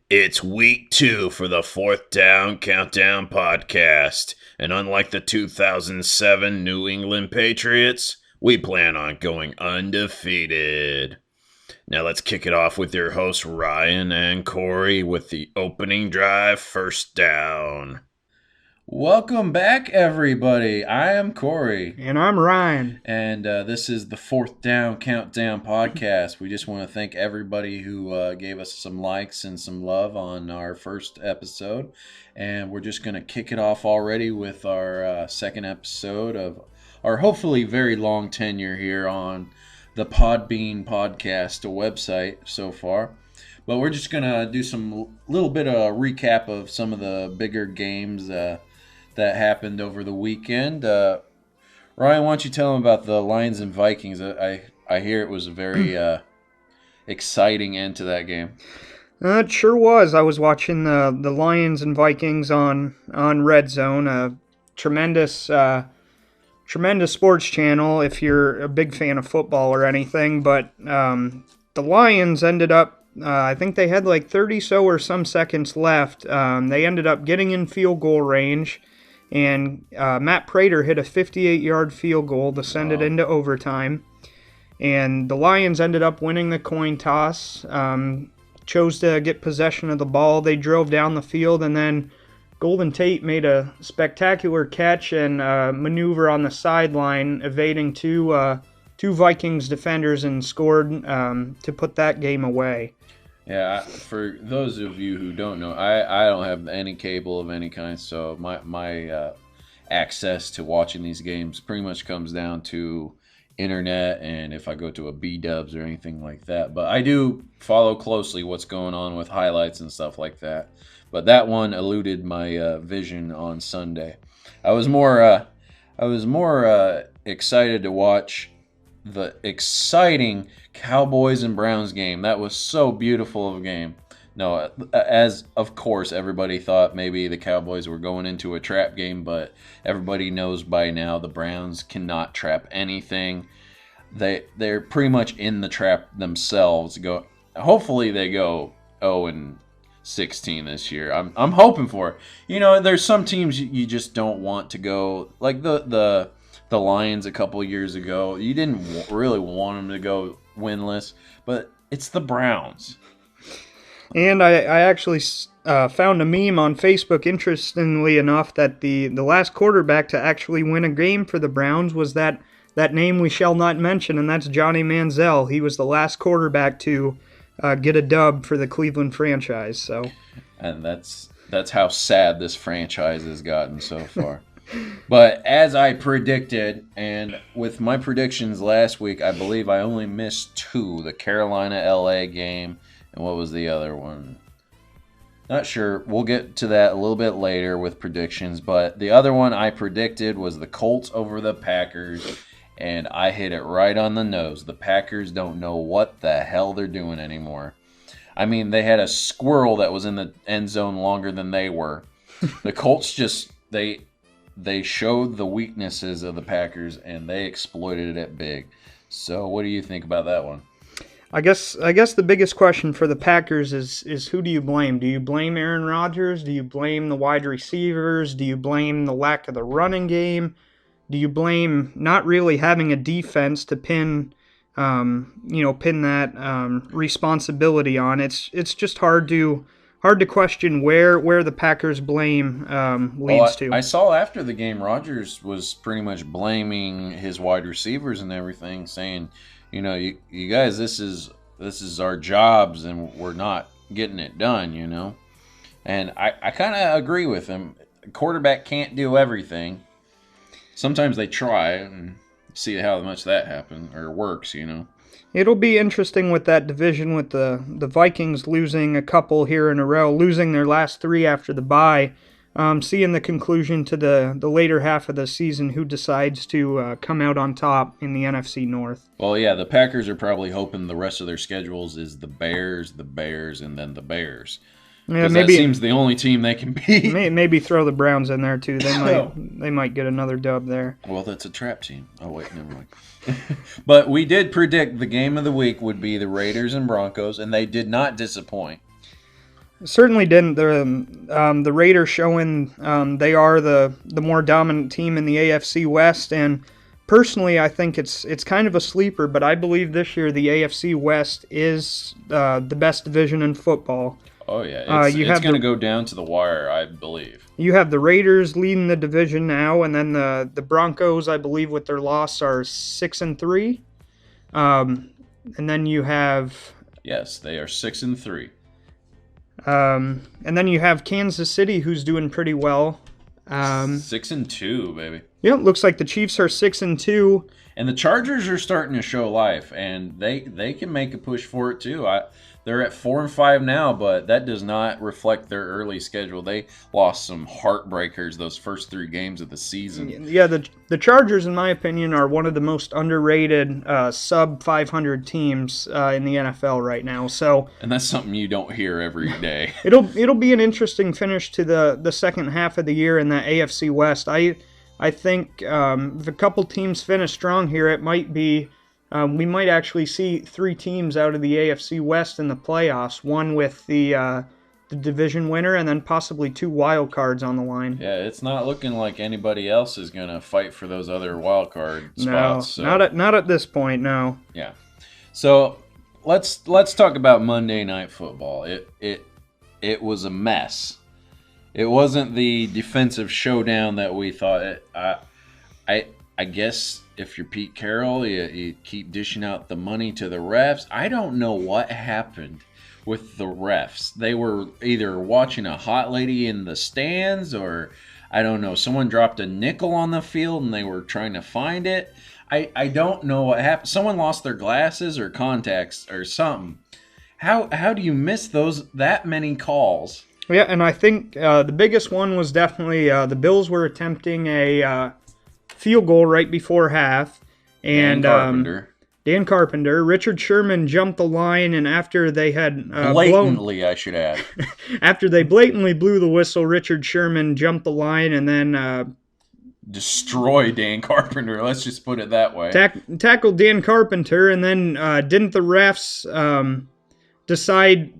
It's week 2 for the Fourth Down Countdown podcast, and unlike the 2007 New England Patriots, we plan on going undefeated. Now let's kick it off with your hosts Ryan and Corey with the opening drive first down. Welcome back, everybody. I am Corey. And I'm Ryan. And this is the Fourth Down Countdown podcast. We just want to thank everybody who gave us some likes and some love on our first episode. And we're just going to kick it off already with our second episode of our hopefully very long tenure here on the Podbean podcast website so far. But we're just going to do some little bit of a recap of some of the bigger games that happened over the weekend. Ryan, why don't you tell them about the Lions and Vikings? I hear it was a very exciting end to that game. It sure was. I was watching the Lions and Vikings on Red Zone, a tremendous sports channel if you're a big fan of football or anything. But the Lions ended up, I think they had like 30 or some seconds left. They ended up getting in field goal range. And Matt Prater hit a 58-yard field goal to send it into overtime. And the Lions ended up winning the coin toss, chose to get possession of the ball. They drove down the field, and then Golden Tate made a spectacular catch and maneuver on the sideline, evading two Vikings defenders and scored to put that game away. Yeah, for those of you who don't know, I don't have any cable of any kind, so my access to watching these games pretty much comes down to internet and if I go to a B-dubs or anything like that. But I do follow closely what's going on with highlights and stuff like that. But that one eluded my vision on Sunday. I was more excited to watch the exciting Cowboys and Browns game. That was so beautiful of a game. No, as of course everybody thought maybe the Cowboys were going into a trap game, but everybody knows by now the Browns cannot trap anything. They're pretty much in the trap themselves. Hopefully they go 0-16 this year. I'm hoping for it. You know, there's some teams you just don't want to go, like the Lions a couple years ago. You didn't really want them to go winless, but it's the Browns. And I actually found a meme on Facebook, interestingly enough, that the last quarterback to actually win a game for the Browns was that name we shall not mention, and that's Johnny Manziel. He was the last quarterback to get a dub for the Cleveland franchise. So, and that's how sad this franchise has gotten so far. But as I predicted, and with my predictions last week, I believe I only missed 2, the Carolina-LA game, and what was the other one? Not sure. We'll get to that a little bit later with predictions, but the other one I predicted was the Colts over the Packers, and I hit it right on the nose. The Packers don't know what the hell they're doing anymore. I mean, they had a squirrel that was in the end zone longer than they were. The Colts just, they showed the weaknesses of the Packers, and they exploited it big. So what do you think about that one? I guess the biggest question for the Packers is who do you blame? Do you blame Aaron Rodgers? Do you blame the wide receivers? Do you blame the lack of the running game? Do you blame not really having a defense to pin that responsibility on? It's just hard to question where the Packers' blame leads to. I saw after the game, Rodgers was pretty much blaming his wide receivers and everything, saying, you know, you guys, this is our jobs, and we're not getting it done, you know. And I kind of agree with him. A quarterback can't do everything. Sometimes they try and see how much that happens or works, you know. It'll be interesting with that division, with the Vikings losing a couple here in a row, losing their last 3 after the bye, seeing the conclusion to the later half of the season, who decides to come out on top in the NFC North. Well, yeah, the Packers are probably hoping the rest of their schedules is the Bears, and then the Bears. Yeah, maybe that seems the only team they can beat. Maybe throw the Browns in there too. They might get another dub there. Well, that's a trap team. Oh wait, never mind. But we did predict the game of the week would be the Raiders and Broncos, and they did not disappoint. Certainly didn't. The Raiders showing they are the more dominant team in the AFC West, and personally, I think it's kind of a sleeper. But I believe this year the AFC West is the best division in football. Oh yeah, it's going to go down to the wire, I believe. You have the Raiders leading the division now, and then the Broncos, I believe, with their loss are 6-3, and then you have. Yes, they are 6-3. And then you have Kansas City, who's doing pretty well. 6-2, baby. Yeah, looks like the Chiefs are 6-2. And the Chargers are starting to show life, and they can make a push for it too. They're at 4-5 now, but that does not reflect their early schedule. They lost some heartbreakers those first 3 games of the season. Yeah, the Chargers, in my opinion, are one of the most underrated sub 500 teams in the NFL right now. And that's something you don't hear every day. It'll be an interesting finish to the second half of the year in the AFC West. I think if a couple teams finish strong here, it might be. We might actually see 3 teams out of the AFC West in the playoffs, one with the division winner and then possibly 2 wild cards on the line. Yeah, it's not looking like anybody else is going to fight for those other wild card spots. No, not at this point, no. Yeah. So let's talk about Monday Night Football. It was a mess. It wasn't the defensive showdown that we thought. I guess if you're Pete Carroll, you keep dishing out the money to the refs. I don't know what happened with the refs. They were either watching a hot lady in the stands, or I don't know, someone dropped a nickel on the field and they were trying to find it. I don't know what happened. Someone lost their glasses or contacts or something. How do you miss that many calls? Yeah, and I think the biggest one was definitely the Bills were attempting a field goal right before half, and Dan Carpenter, Richard Sherman jumped the line, and after they had blatantly, I should add, after they blatantly blew the whistle, Richard Sherman jumped the line and then destroyed Dan Carpenter. Let's just put it that way. Tackled Dan Carpenter, and then didn't the refs decide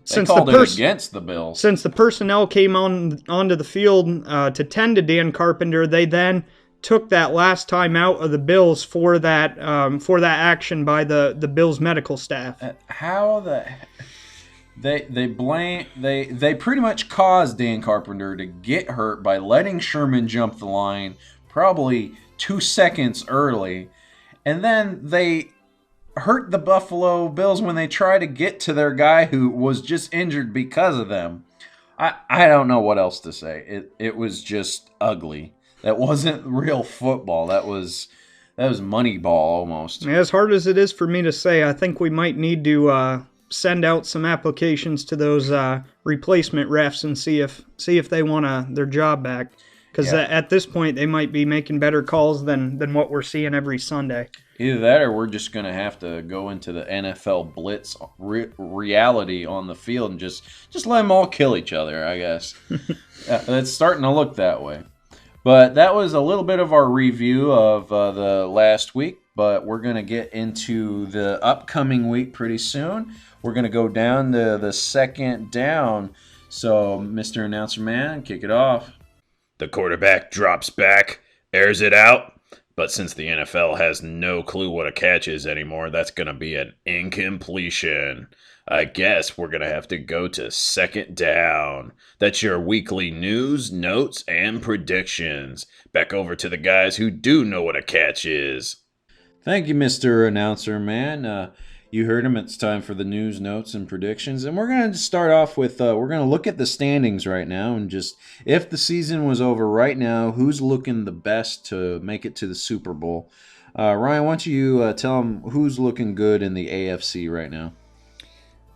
since called it against the Bills, since the personnel came onto the field to tend to Dan Carpenter, they then took that last time out of the Bills for that action by the Bills medical staff. They pretty much caused Dan Carpenter to get hurt by letting Sherman jump the line probably 2 seconds early, and then they hurt the Buffalo Bills when they try to get to their guy who was just injured because of them. I don't know what else to say. It was just ugly. That wasn't real football. That was money ball almost. As hard as it is for me to say, I think we might need to send out some applications to those replacement refs and see if they want their job back. Because at this point, they might be making better calls than what we're seeing every Sunday. Either that, or we're just going to have to go into the NFL blitz reality on the field and just let them all kill each other, I guess. It's starting to look that way. But that was a little bit of our review of the last week, but we're going to get into the upcoming week pretty soon. We're going to go down to the second down. So, Mr. Announcer Man, kick it off. The quarterback drops back, airs it out, but since the NFL has no clue what a catch is anymore, that's going to be an incompletion. I guess we're going to have to go to second down. That's your weekly news, notes, and predictions. Back over to the guys who do know what a catch is. Thank you, Mr. Announcer Man. You heard him. It's time for the news, notes, and predictions. And we're going to start off with, we're going to look at the standings right now. And just, if the season was over right now, who's looking the best to make it to the Super Bowl? Ryan, why don't you tell them who's looking good in the AFC right now?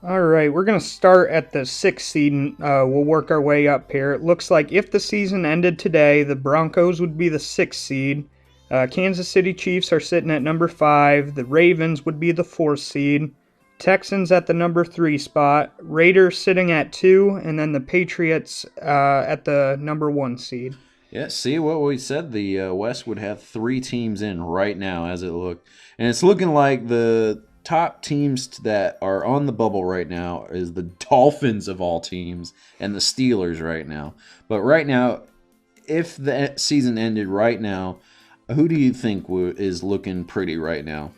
All right, we're going to start at the 6th seed, and we'll work our way up here. It looks like if the season ended today, the Broncos would be the 6th seed. Kansas City Chiefs are sitting at number 5. The Ravens would be the 4th seed. Texans at the number 3 spot. Raiders sitting at 2, and then the Patriots at the number 1 seed. Yeah, see what we said. The West would have 3 teams in right now as it looked. And it's looking like the top teams that are on the bubble right now is the Dolphins of all teams and the Steelers right now. But right now, if the season ended right now, who do you think is looking pretty right now?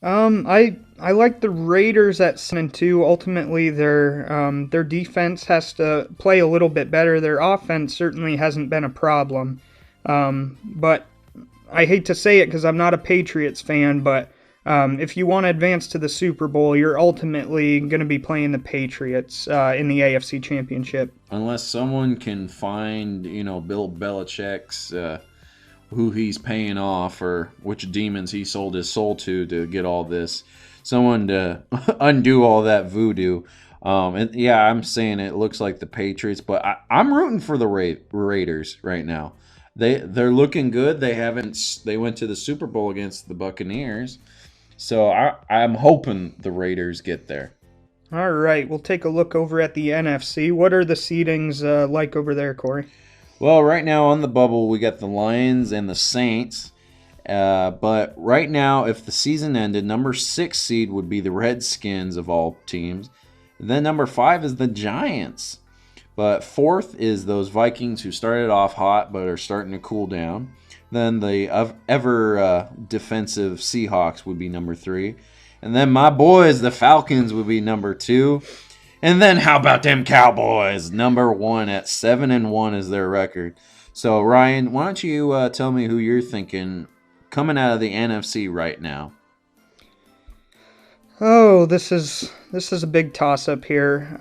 I like the Raiders at 7-2. Ultimately, their defense has to play a little bit better. Their offense certainly hasn't been a problem. But I hate to say it because I'm not a Patriots fan, but if you want to advance to the Super Bowl, you're ultimately going to be playing the Patriots in the AFC Championship. Unless someone can find, Bill Belichick's who he's paying off or which demons he sold his soul to get all this. Someone to undo all that voodoo. And yeah, I'm saying it looks like the Patriots, but I'm rooting for the Raiders right now. They're looking good. They went to the Super Bowl against the Buccaneers. So I'm hoping the Raiders get there. All right, we'll take a look over at the NFC. What are the seedings like over there, Corey? Well, right now on the bubble, we got the Lions and the Saints. But right now, if the season ended, number 6 seed would be the Redskins of all teams. Then number 5 is the Giants. But 4th is those Vikings who started off hot but are starting to cool down. Then the ever defensive Seahawks would be number 3. And then my boys, the Falcons, would be number 2. And then how about them Cowboys? Number 1 at 7-1 is their record. So, Ryan, why don't you tell me who you're thinking coming out of the NFC right now? Oh, this is a big toss-up here.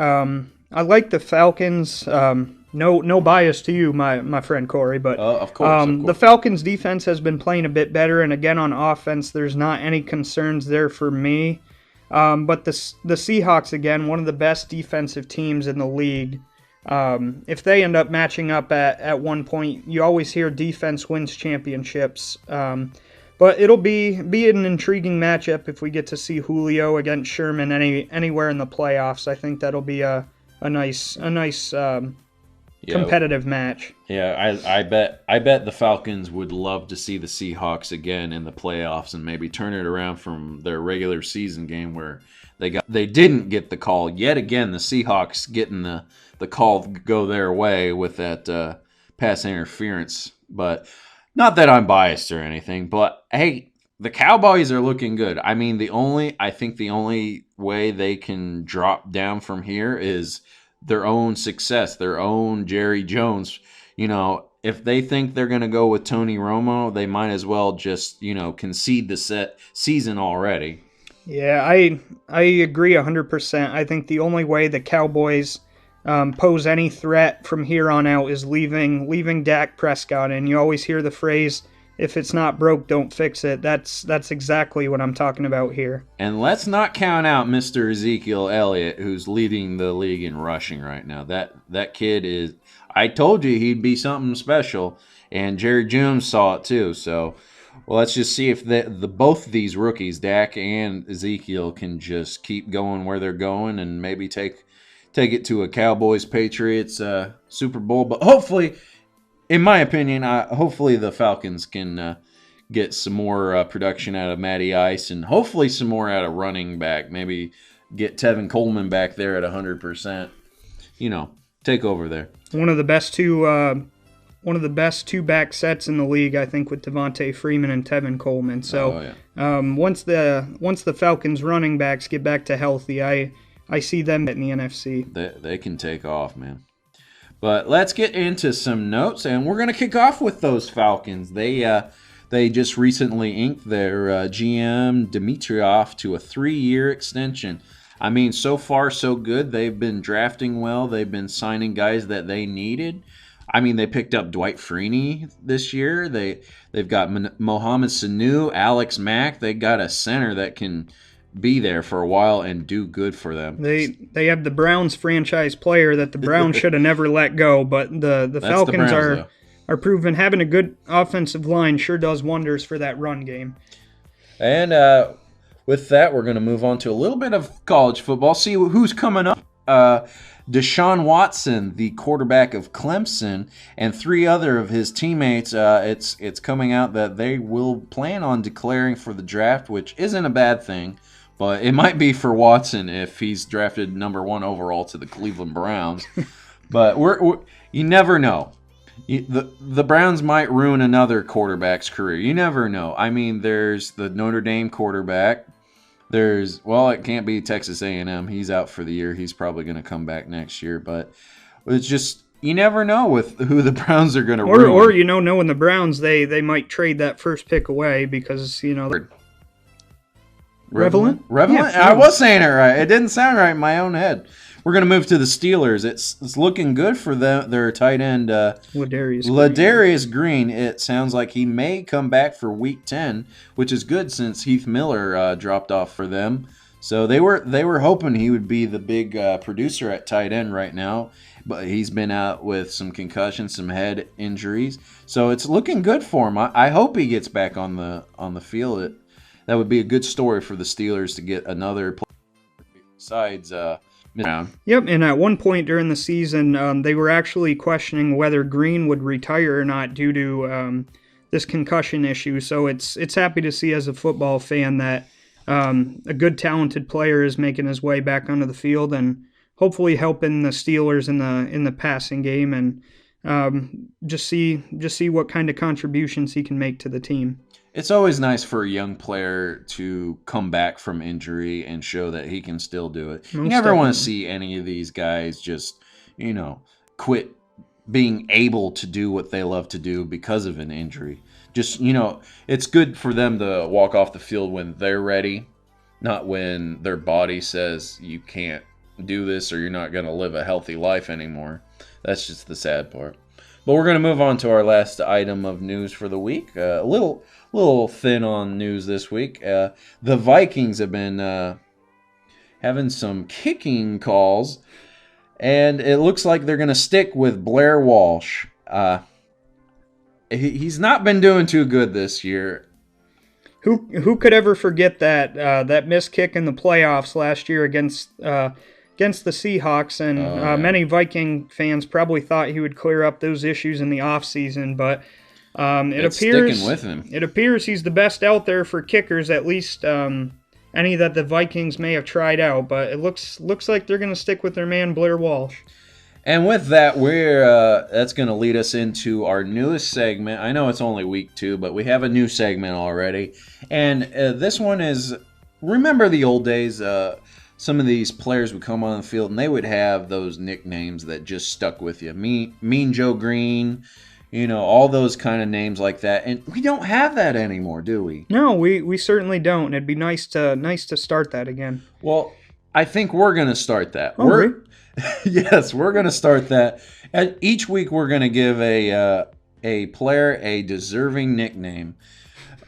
I like the Falcons. No bias to you, my friend Corey, but of course. The Falcons' defense has been playing a bit better, and again on offense, there's not any concerns there for me. But the Seahawks, again, one of the best defensive teams in the league. If they end up matching up at one point, you always hear defense wins championships. But it'll be an intriguing matchup if we get to see Julio against Sherman anywhere in the playoffs. I think that'll be a nice competitive match. Yeah, I bet the Falcons would love to see the Seahawks again in the playoffs and maybe turn it around from their regular season game where they didn't get the call yet again. The Seahawks getting the call go their way with that pass interference, but not that I'm biased or anything. But hey, the Cowboys are looking good. I mean, I think the only way they can drop down from here is their own success, their own Jerry Jones. If they think they're going to go with Tony Romo, they might as well just, concede the season already. Yeah, I agree 100%. I think the only way the Cowboys pose any threat from here on out is leaving Dak Prescott. And you always hear the phrase, if it's not broke, don't fix it. That's exactly what I'm talking about here. And let's not count out Mr. Ezekiel Elliott, who's leading the league in rushing right now. That kid is, I told you he'd be something special, and Jerry Jones saw it too. So, well, let's just see if both of these rookies, Dak and Ezekiel, can just keep going where they're going and maybe take it to a Cowboys-Patriots Super Bowl. But hopefully, in my opinion, hopefully the Falcons can get some more production out of Matty Ice and hopefully some more out of running back. Maybe get Tevin Coleman back there at 100%. Take over there. One of the best two back sets in the league, I think, with Devontae Freeman and Tevin Coleman. So once the Falcons running backs get back to healthy, I see them in the NFC. They can take off, man. But let's get into some notes, and we're going to kick off with those Falcons. They just recently inked their GM Dimitroff to a 3-year extension. I mean, so far so good. They've been drafting well. They've been signing guys that they needed. I mean, they picked up Dwight Freeney this year. They've got Mohamed Sanu, Alex Mack. They got a center that can be there for a while and do good for them. They have the Browns franchise player that the Browns should have never let go, but the Falcons are proven having a good offensive line sure does wonders for that run game. And with that, we're going to move on to a little bit of college football, see who's coming up Deshaun Watson, the quarterback of Clemson, and 3 other of his teammates, it's coming out that they will plan on declaring for the draft, which isn't a bad thing, but it might be for Watson if he's drafted number 1 overall to the Cleveland Browns. But you never know. The Browns might ruin another quarterback's career. You never know. I mean, there's the Notre Dame quarterback. It can't be Texas A&M. He's out for the year. He's probably going to come back next year. But it's just, you never know with who the Browns are going to ruin. Or, knowing the Browns, they might trade that first pick away because, Revelant? Revelant? Yeah, I was saying it right. It didn't sound right in my own head. We're going to move to the Steelers. It's looking good for their tight end, Ladarius Green. It sounds like he may come back for Week 10, which is good since Heath Miller dropped off for them. So they were hoping he would be the big producer at tight end right now, but he's been out with some concussions, some head injuries. So it's looking good for him. I hope he gets back on the field. That would be a good story for the Steelers to get another player besides Yep, and at one point during the season, they were actually questioning whether Green would retire or not due to this concussion issue. So it's happy to see as a football fan that a good, talented player is making his way back onto the field and hopefully helping the Steelers in the passing game and just see what kind of contributions he can make to the team. It's always nice for a young player to come back from injury and show that he can still do it. You never want to see any of these guys just, quit being able to do what they love to do because of an injury. Just, it's good for them to walk off the field when they're ready, not when their body says you can't do this or you're not going to live a healthy life anymore. That's just the sad part. But we're going to move on to our last item of news for the week. A little thin on news this week. The Vikings have been having some kicking calls, and it looks like they're going to stick with Blair Walsh. He's not been doing too good this year. Who could ever forget that missed kick in the playoffs last year against the Seahawks, and many Viking fans probably thought he would clear up those issues in the offseason, but sticking with him. It appears he's the best out there for kickers, at least any that the Vikings may have tried out, but it looks like they're going to stick with their man Blair Walsh. And with that, that's going to lead us into our newest segment. I know it's only week 2, but we have a new segment already, and this one is, remember the old days, some of these players would come on the field and they would have those nicknames that just stuck with you. Mean Joe Green, all those kind of names like that. And we don't have that anymore, do we? No, we certainly don't. It'd be nice to start that again. Well, I think we're going to start that. Really? Yes, we're going to start that. And each week we're going to give a player a deserving nickname.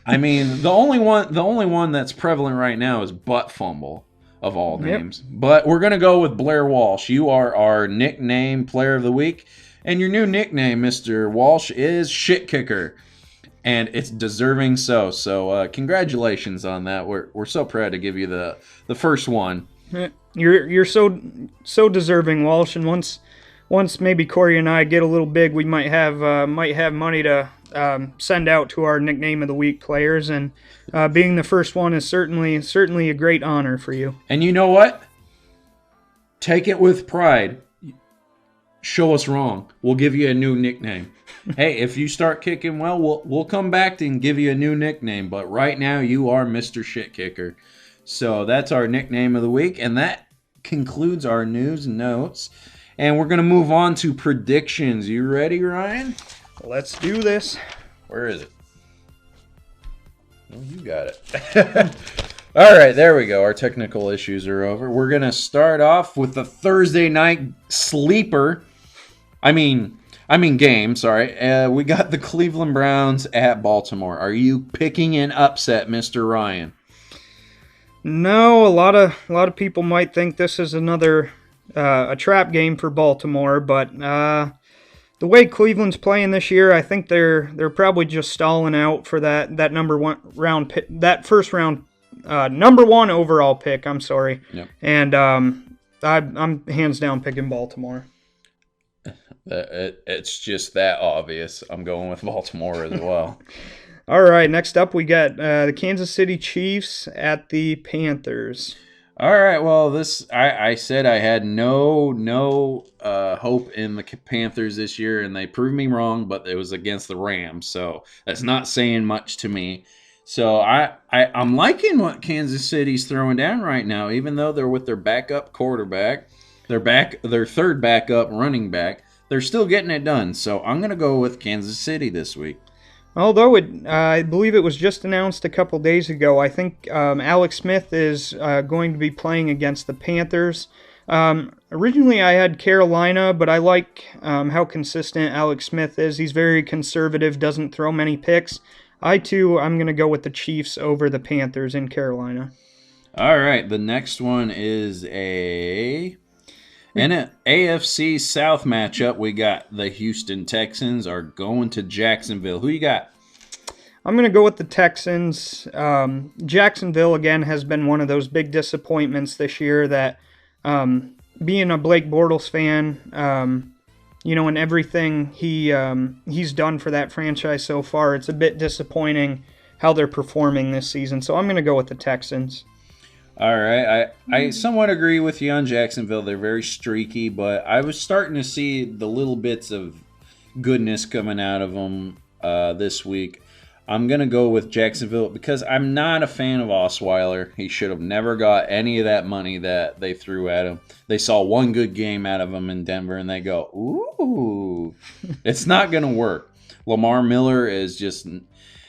I mean, the only one that's prevalent right now is Butt Fumble. Of all names. Yep. But we're going to go with Blair Walsh. You are our nickname player of the week. And your new nickname, Mr. Walsh, is Shit Kicker. And it's deserving so. So congratulations on that. We're so proud to give you the first one. You're so deserving, Walsh. And once maybe Corey and I get a little big, we might have money to send out to our nickname of the week players, and being the first one is certainly a great honor for you. And you know what? Take it with pride. Show us wrong. We'll give you a new nickname. Hey, if you start kicking well, we'll come back and give you a new nickname. But right now, you are Mr. Shit Kicker. So that's our nickname of the week, and that concludes our news notes. And we're going to move on to predictions. You ready, Ryan? Let's do this. Where is it? Oh, you got it. All right, there we go. Our technical issues are over. We're going to start off with the Thursday night sleeper. I mean game, sorry. We got the Cleveland Browns at Baltimore. Are you picking an upset, Mr. Ryan? No, a lot of people might think this is another a trap game for Baltimore, but the way Cleveland's playing this year, I think they're probably just stalling out for that number one round pick, that first round number one overall pick. I'm sorry, yep. And I'm hands down picking Baltimore. It's just that obvious. I'm going with Baltimore as well. All right, next up we got the Kansas City Chiefs at the Panthers. All right, well, I said I had no hope in the Panthers this year, and they proved me wrong. But it was against the Rams, so that's not saying much to me. So I'm liking what Kansas City's throwing down right now, even though they're with their backup quarterback, their third backup running back. They're still getting it done. So I'm gonna go with Kansas City this week. Although I believe it was just announced a couple days ago, I think Alex Smith is going to be playing against the Panthers. Originally, I had Carolina, but I like how consistent Alex Smith is. He's very conservative, doesn't throw many picks. I'm going to go with the Chiefs over the Panthers in Carolina. All right, the next one is in an AFC South matchup. We got the Houston Texans are going to Jacksonville. Who you got? I'm going to go with the Texans. Jacksonville, again, has been one of those big disappointments this year that being a Blake Bortles fan, and everything he's done for that franchise so far, it's a bit disappointing how they're performing this season. So I'm going to go with the Texans. All right, I somewhat agree with you on Jacksonville. They're very streaky, but I was starting to see the little bits of goodness coming out of them this week. I'm going to go with Jacksonville because I'm not a fan of Osweiler. He should have never got any of that money that they threw at him. They saw one good game out of him in Denver, and they go, ooh, it's not going to work. Lamar Miller is just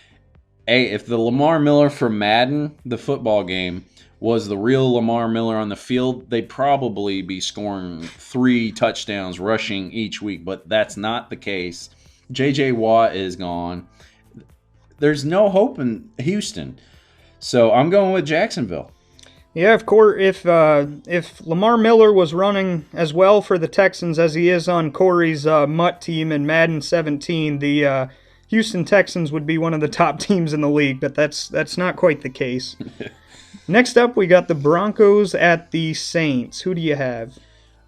– hey, if the Lamar Miller from Madden, the football game, was the real Lamar Miller on the field, they'd probably be scoring 3 touchdowns rushing each week, but that's not the case. J.J. Watt is gone. There's no hope in Houston. So I'm going with Jacksonville. Yeah, of course, if Lamar Miller was running as well for the Texans as he is on Corey's Mutt team in Madden 17, the Houston Texans would be one of the top teams in the league, but that's not quite the case. Next up, we got the Broncos at the Saints. Who do you have?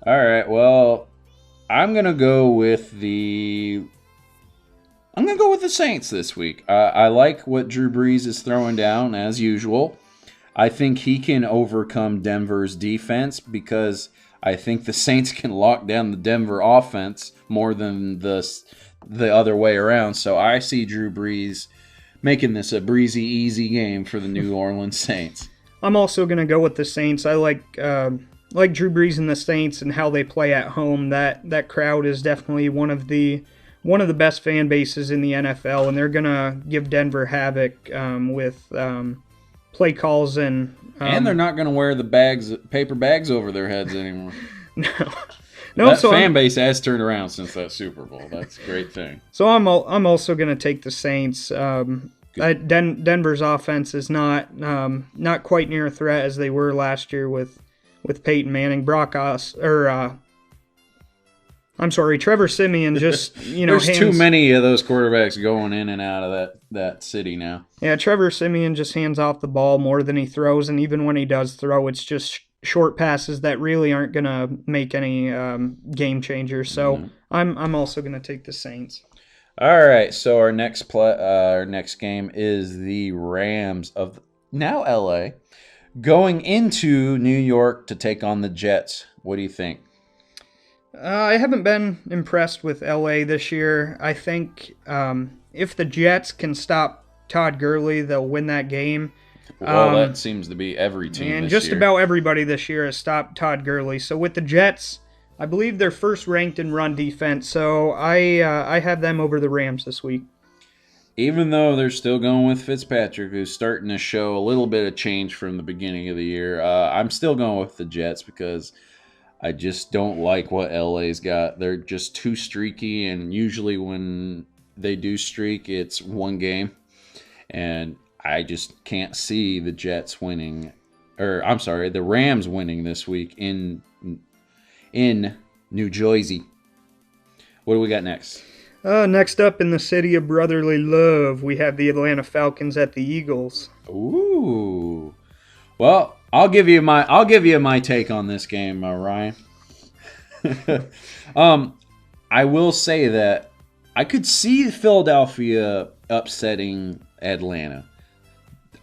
All right, well, I'm going to go with the Saints this week. I like what Drew Brees is throwing down, as usual. I think he can overcome Denver's defense because I think the Saints can lock down the Denver offense more than the other way around. So I see Drew Brees making this a breezy, easy game for the New Orleans Saints. I'm also going to go with the Saints. I like Drew Brees and the Saints and how they play at home. That crowd is definitely one of the best fan bases in the NFL, and they're going to give Denver havoc with play calls and they're not going to wear the paper bags over their heads anymore. No, that fan base has turned around since that Super Bowl. That's a great thing. So I'm also going to take the Saints. Denver's offense is not quite near a threat as they were last year with Peyton Manning. Trevor Siemian just There's too many of those quarterbacks going in and out of that city now. Yeah, Trevor Siemian just hands off the ball more than he throws, and even when he does throw, it's just short passes that really aren't going to make any game changers. So I'm also going to take the Saints. All right, so our next game is the Rams of now LA going into New York to take on the Jets. What do you think? I haven't been impressed with LA this year. I think if the Jets can stop Todd Gurley, they'll win that game. Well, that seems to be every team and this just year. About everybody this year has stopped Todd Gurley. So with the Jets, I believe they're first ranked in run defense. So I have them over the Rams this week. Even though they're still going with Fitzpatrick, who's starting to show a little bit of change from the beginning of the year, I'm still going with the Jets because I just don't like what LA's got. They're just too streaky, and usually when they do streak, it's one game. And I just can't see the Jets winning, the Rams winning this week in New Jersey. What do we got next? Next up in the city of brotherly love, we have the Atlanta Falcons at the Eagles. Ooh. Well, I'll give you my take on this game, Ryan. I will say that I could see Philadelphia upsetting Atlanta.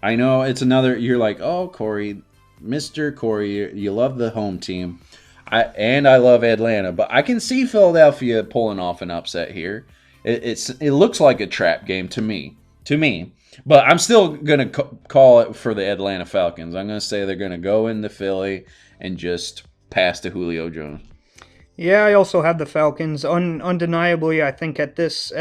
I know it's another. You're like, oh, Corey, Mr. Corey, you love the home team. I love Atlanta, but I can see Philadelphia pulling off an upset here. It looks like a trap game to me. But I'm still going to call it for the Atlanta Falcons. I'm going to say they're going to go into Philly and just pass to Julio Jones. Yeah, I also have the Falcons. Undeniably, I think at this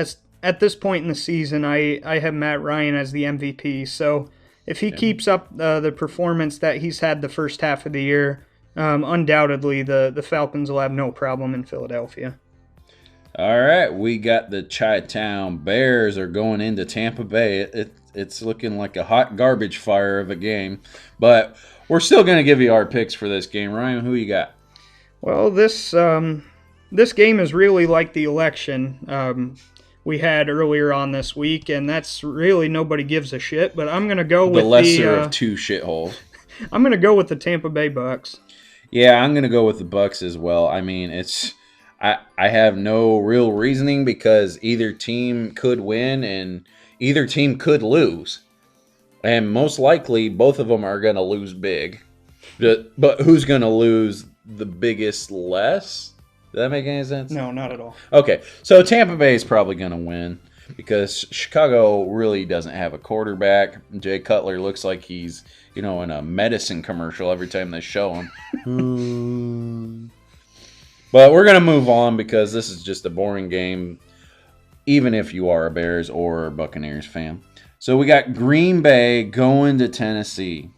point in the season, I have Matt Ryan as the MVP. So if he keeps up the performance that he's had the first half of the year, undoubtedly the Falcons will have no problem in Philadelphia. All right, we got the Chi-Town Bears are going into Tampa Bay. It's looking like a hot garbage fire of a game, but we're still going to give you our picks for this game. Ryan, who you got? Well, this game is really like the election we had earlier on this week, and that's really nobody gives a shit. But I'm going to go with the lesser of two shitholes. I'm going to go with the Tampa Bay Bucks. Yeah, I'm going to go with the Bucks as well. I mean, I have no real reasoning because either team could win and either team could lose. And most likely, both of them are going to lose big. But who's going to lose the biggest less? Does that make any sense? No, not at all. Okay, so Tampa Bay is probably going to win because Chicago really doesn't have a quarterback. Jay Cutler looks like he's, in a medicine commercial every time they show him. But we're going to move on because this is just a boring game, even if you are a Bears or Buccaneers fan. So we got Green Bay going to Tennessee.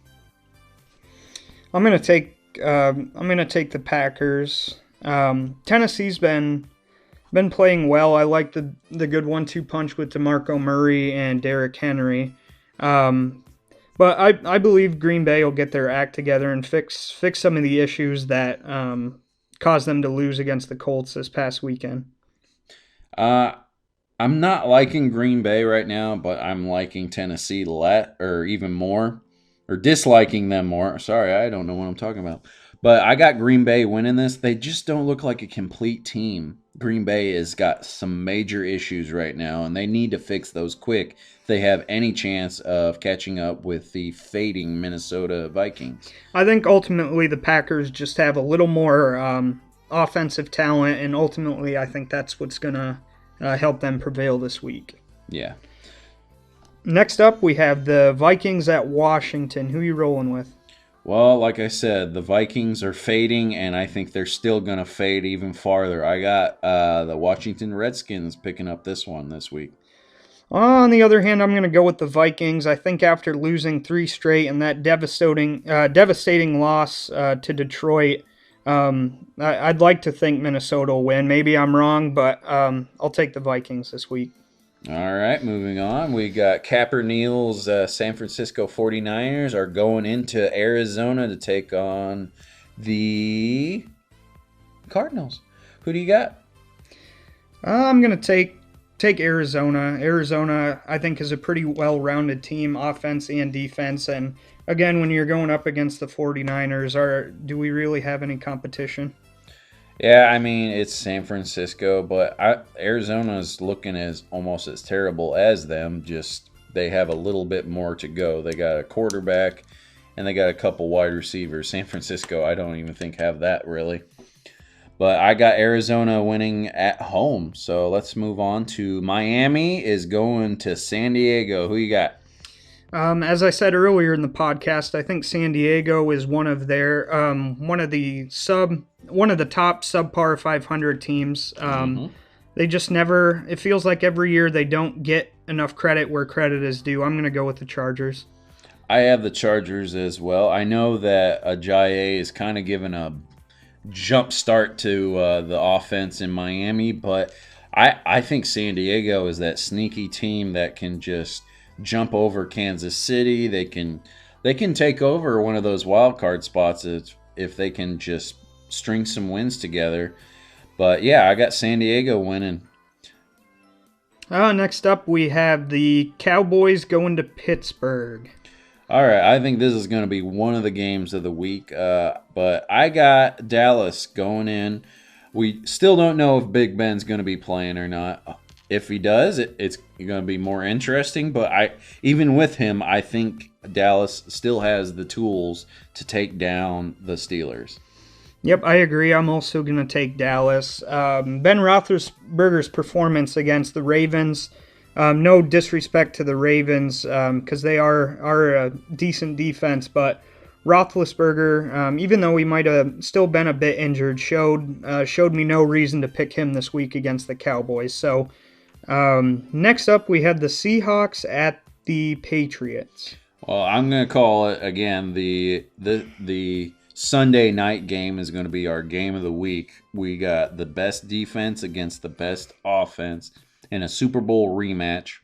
I'm going to take the Packers. Tennessee's been playing well. I like the good 1-2 punch with DeMarco Murray and Derrick Henry. But I believe Green Bay will get their act together and fix some of the issues that caused them to lose against the Colts this past weekend. I'm not liking Green Bay right now, but I'm liking Tennessee even more, or disliking them more. Sorry, I don't know what I'm talking about. But I got Green Bay winning this. They just don't look like a complete team. Green Bay has got some major issues right now, and they need to fix those quick if they have any chance of catching up with the fading Minnesota Vikings. I think ultimately the Packers just have a little more offensive talent, and ultimately I think that's what's going to help them prevail this week. Yeah. Next up, we have the Vikings at Washington. Who are you rolling with? Well, like I said, the Vikings are fading, and I think they're still going to fade even farther. I got the Washington Redskins picking up this one this week. On the other hand, I'm going to go with the Vikings. I think after losing 3 straight and that devastating loss to Detroit, I'd like to think Minnesota will win. Maybe I'm wrong, but I'll take the Vikings this week. All right, moving on. We got Capper Neal's San Francisco 49ers are going into Arizona to take on the Cardinals. Who do you got? I'm going to take Arizona. Arizona, I think, is a pretty well-rounded team, offense and defense. And again, when you're going up against the 49ers, do we really have any competition? Yeah, I mean, it's San Francisco, but Arizona's looking almost as terrible as them, just they have a little bit more to go. They got a quarterback, and they got a couple wide receivers. San Francisco, I don't even think have that, really. But I got Arizona winning at home, so let's move on to Miami is going to San Diego. Who you got? As I said earlier in the podcast, I think San Diego is one of the top subpar 500 teams. They just never. It feels like every year they don't get enough credit where credit is due. I'm going to go with the Chargers. I have the Chargers as well. I know that Ajayi is kind of giving a jump start to the offense in Miami, but I think San Diego is that sneaky team that can just jump over Kansas City. They can take over one of those wild card spots if they can just string some wins together. But yeah, I got San Diego winning. Next up, we have the Cowboys going to Pittsburgh. All right, I think this is going to be one of the games of the week, but I got Dallas going in. We still don't know if Big Ben's going to be playing or not. If he does, it's going to be more interesting. But even with him, I think Dallas still has the tools to take down the Steelers. Yep, I agree. I'm also going to take Dallas. Ben Roethlisberger's performance against the Ravens, no disrespect to the Ravens because they are a decent defense, but Roethlisberger, even though he might have still been a bit injured, showed me no reason to pick him this week against the Cowboys. So next up, we had the Seahawks at the Patriots. Well, I'm going to call it again the Sunday night game is going to be our game of the week. We got the best defense against the best offense in a Super Bowl rematch.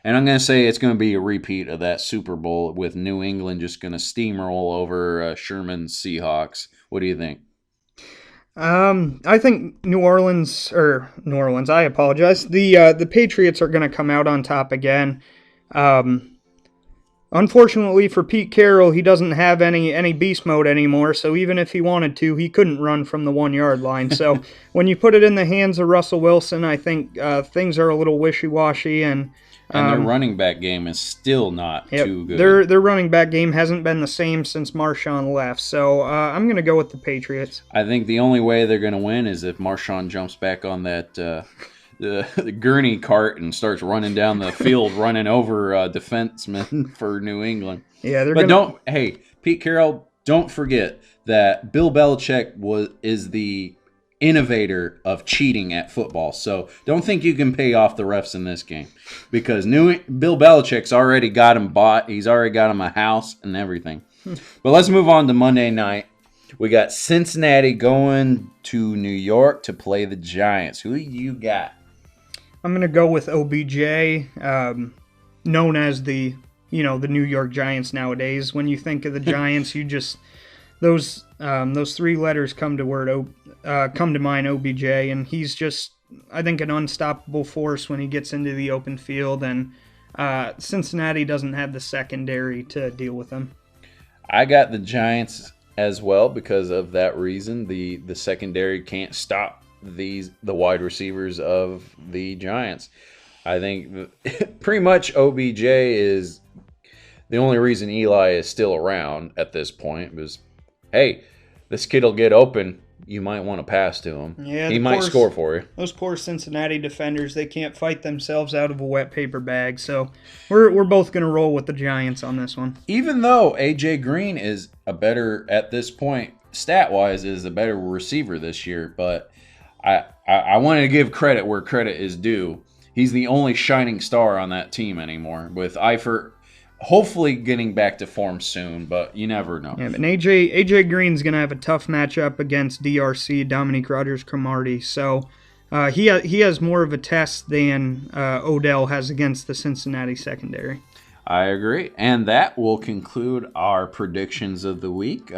And I'm going to say it's going to be a repeat of that Super Bowl with New England just going to steamroll over Sherman's Seahawks. What do you think? I think New Orleans, I apologize. The Patriots are going to come out on top again. Unfortunately for Pete Carroll, he doesn't have any beast mode anymore, so even if he wanted to, he couldn't run from the 1 yard line. So when you put it in the hands of Russell Wilson, I think things are a little wishy-washy. And their running back game is still not too good. Their running back game hasn't been the same since Marshawn left, so I'm going to go with the Patriots. I think the only way they're going to win is if Marshawn jumps back on that the gurney cart and starts running down the field, running over defensemen for New England. Yeah, Pete Carroll, don't forget that Bill Belichick is the innovator of cheating at football. So don't think you can pay off the refs in this game because Bill Belichick's already got him bought. He's already got him a house and everything. But let's move on to Monday night. We got Cincinnati going to New York to play the Giants. Who you got? I'm going to go with OBJ, known as the New York Giants nowadays. When you think of the Giants, you just those three letters come to mind, OBJ, and he's just, I think, an unstoppable force when he gets into the open field, and Cincinnati doesn't have the secondary to deal with him. I got the Giants as well because of that reason. The secondary can't stop the wide receivers of the Giants. I think pretty much OBJ is the only reason Eli is still around at this point because, hey, this kid will get open. You might want to pass to him. Yeah, he might score for you. Those poor Cincinnati defenders, they can't fight themselves out of a wet paper bag. So we're both going to roll with the Giants on this one. Even though A.J. Green is a better, at this point, stat-wise, is a better receiver this year, but I wanted to give credit where credit is due. He's the only shining star on that team anymore, with Eifert hopefully getting back to form soon, but you never know. Yeah, but AJ Green's going to have a tough matchup against DRC, Dominique Rodgers-Cromartie, so he has more of a test than Odell has against the Cincinnati secondary. I agree, and that will conclude our predictions of the week.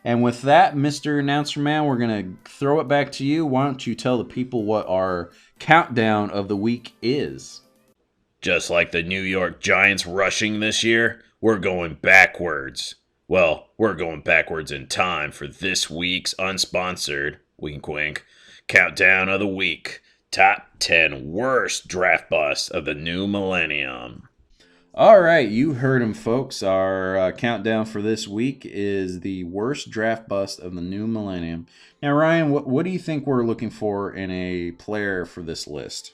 And with that, Mr. Announcer Man, we're going to throw it back to you. Why don't you tell the people what our countdown of the week is? Just like the New York Giants rushing this year, we're going backwards. Well, we're going backwards in time for this week's unsponsored, wink wink, countdown of the week. Top 10 worst draft busts of the new millennium. All right, you heard him, folks. Our countdown for this week is the worst draft bust of the new millennium. Now, Ryan, what do you think we're looking for in a player for this list?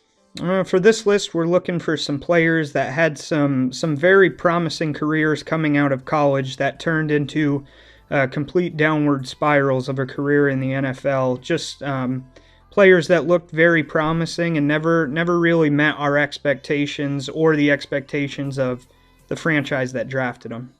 For this list, we're looking for some players that had some very promising careers coming out of college that turned into complete downward spirals of a career in the NFL. Just players that looked very promising and never really met our expectations or the expectations of the franchise that drafted them.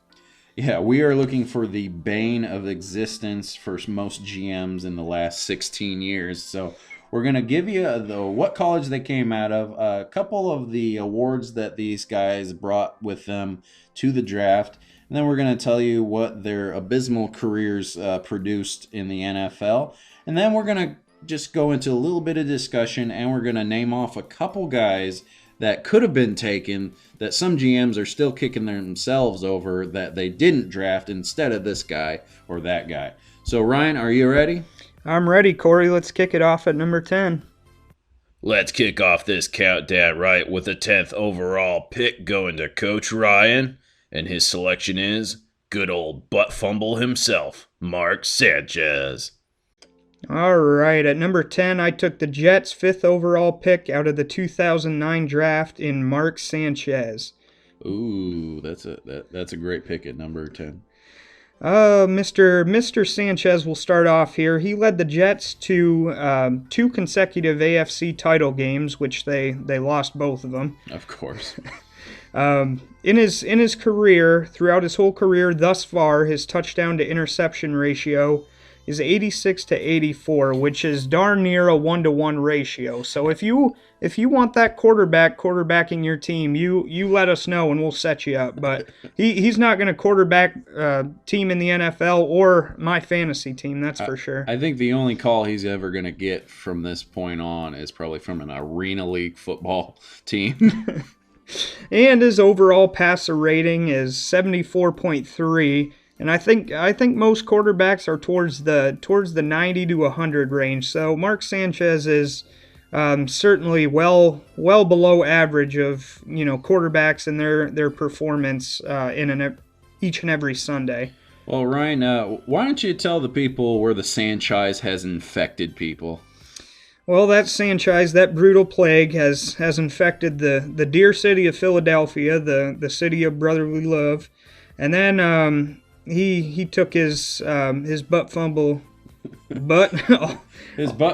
Yeah, we are looking for the bane of existence for most GMs in the last 16 years. So we're going to give you what college they came out of, a couple of the awards that these guys brought with them to the draft, and then we're going to tell you what their abysmal careers produced in the NFL. And then we're going to just go into a little bit of discussion, and we're going to name off a couple guys that could have been taken that some GMs are still kicking themselves over that they didn't draft instead of this guy or that guy. So, Ryan, are you ready? I'm ready, Corey. Let's kick it off at number 10. Let's kick off this countdown right with the 10th overall pick going to Coach Ryan, and his selection is good old butt fumble himself, Mark Sanchez. All right, at number 10, I took the Jets' 5th overall pick out of the 2009 draft in Mark Sanchez. Ooh, that's a great pick at number 10. Mr. Sanchez will start off here. He led the Jets to 2 consecutive AFC title games, which they lost both of them. Of course. In his career, throughout his whole career thus far, his touchdown to interception ratio is 86 to 84, which is darn near a 1-to-1 ratio. So if you want that quarterbacking your team, you let us know and we'll set you up. But he's not going to quarterback team in the NFL or my fantasy team, that's for sure. I think the only call he's ever going to get from this point on is probably from an Arena League football team. And his overall passer rating is 74.3. And I think most quarterbacks are towards the 90 to 100 range. So Mark Sanchez is certainly well below average of quarterbacks and their performance in each and every Sunday. Well, Ryan, why don't you tell the people where the Sanchez has infected people? Well, that Sanchez, that brutal plague, has infected the dear city of Philadelphia, the city of brotherly love, and then he took his butt fumble, his butt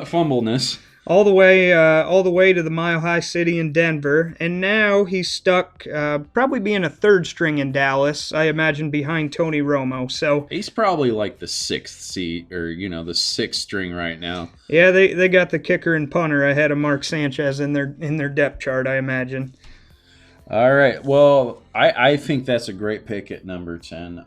fumbleness all the way to the Mile High City in Denver, and now he's stuck probably being a third string in Dallas, I imagine, behind Tony Romo. So he's probably like the 6th seat or the 6th string right now. Yeah, they got the kicker and punter ahead of Mark Sanchez in their depth chart, I imagine. All right. Well, I think that's a great pick at number 10.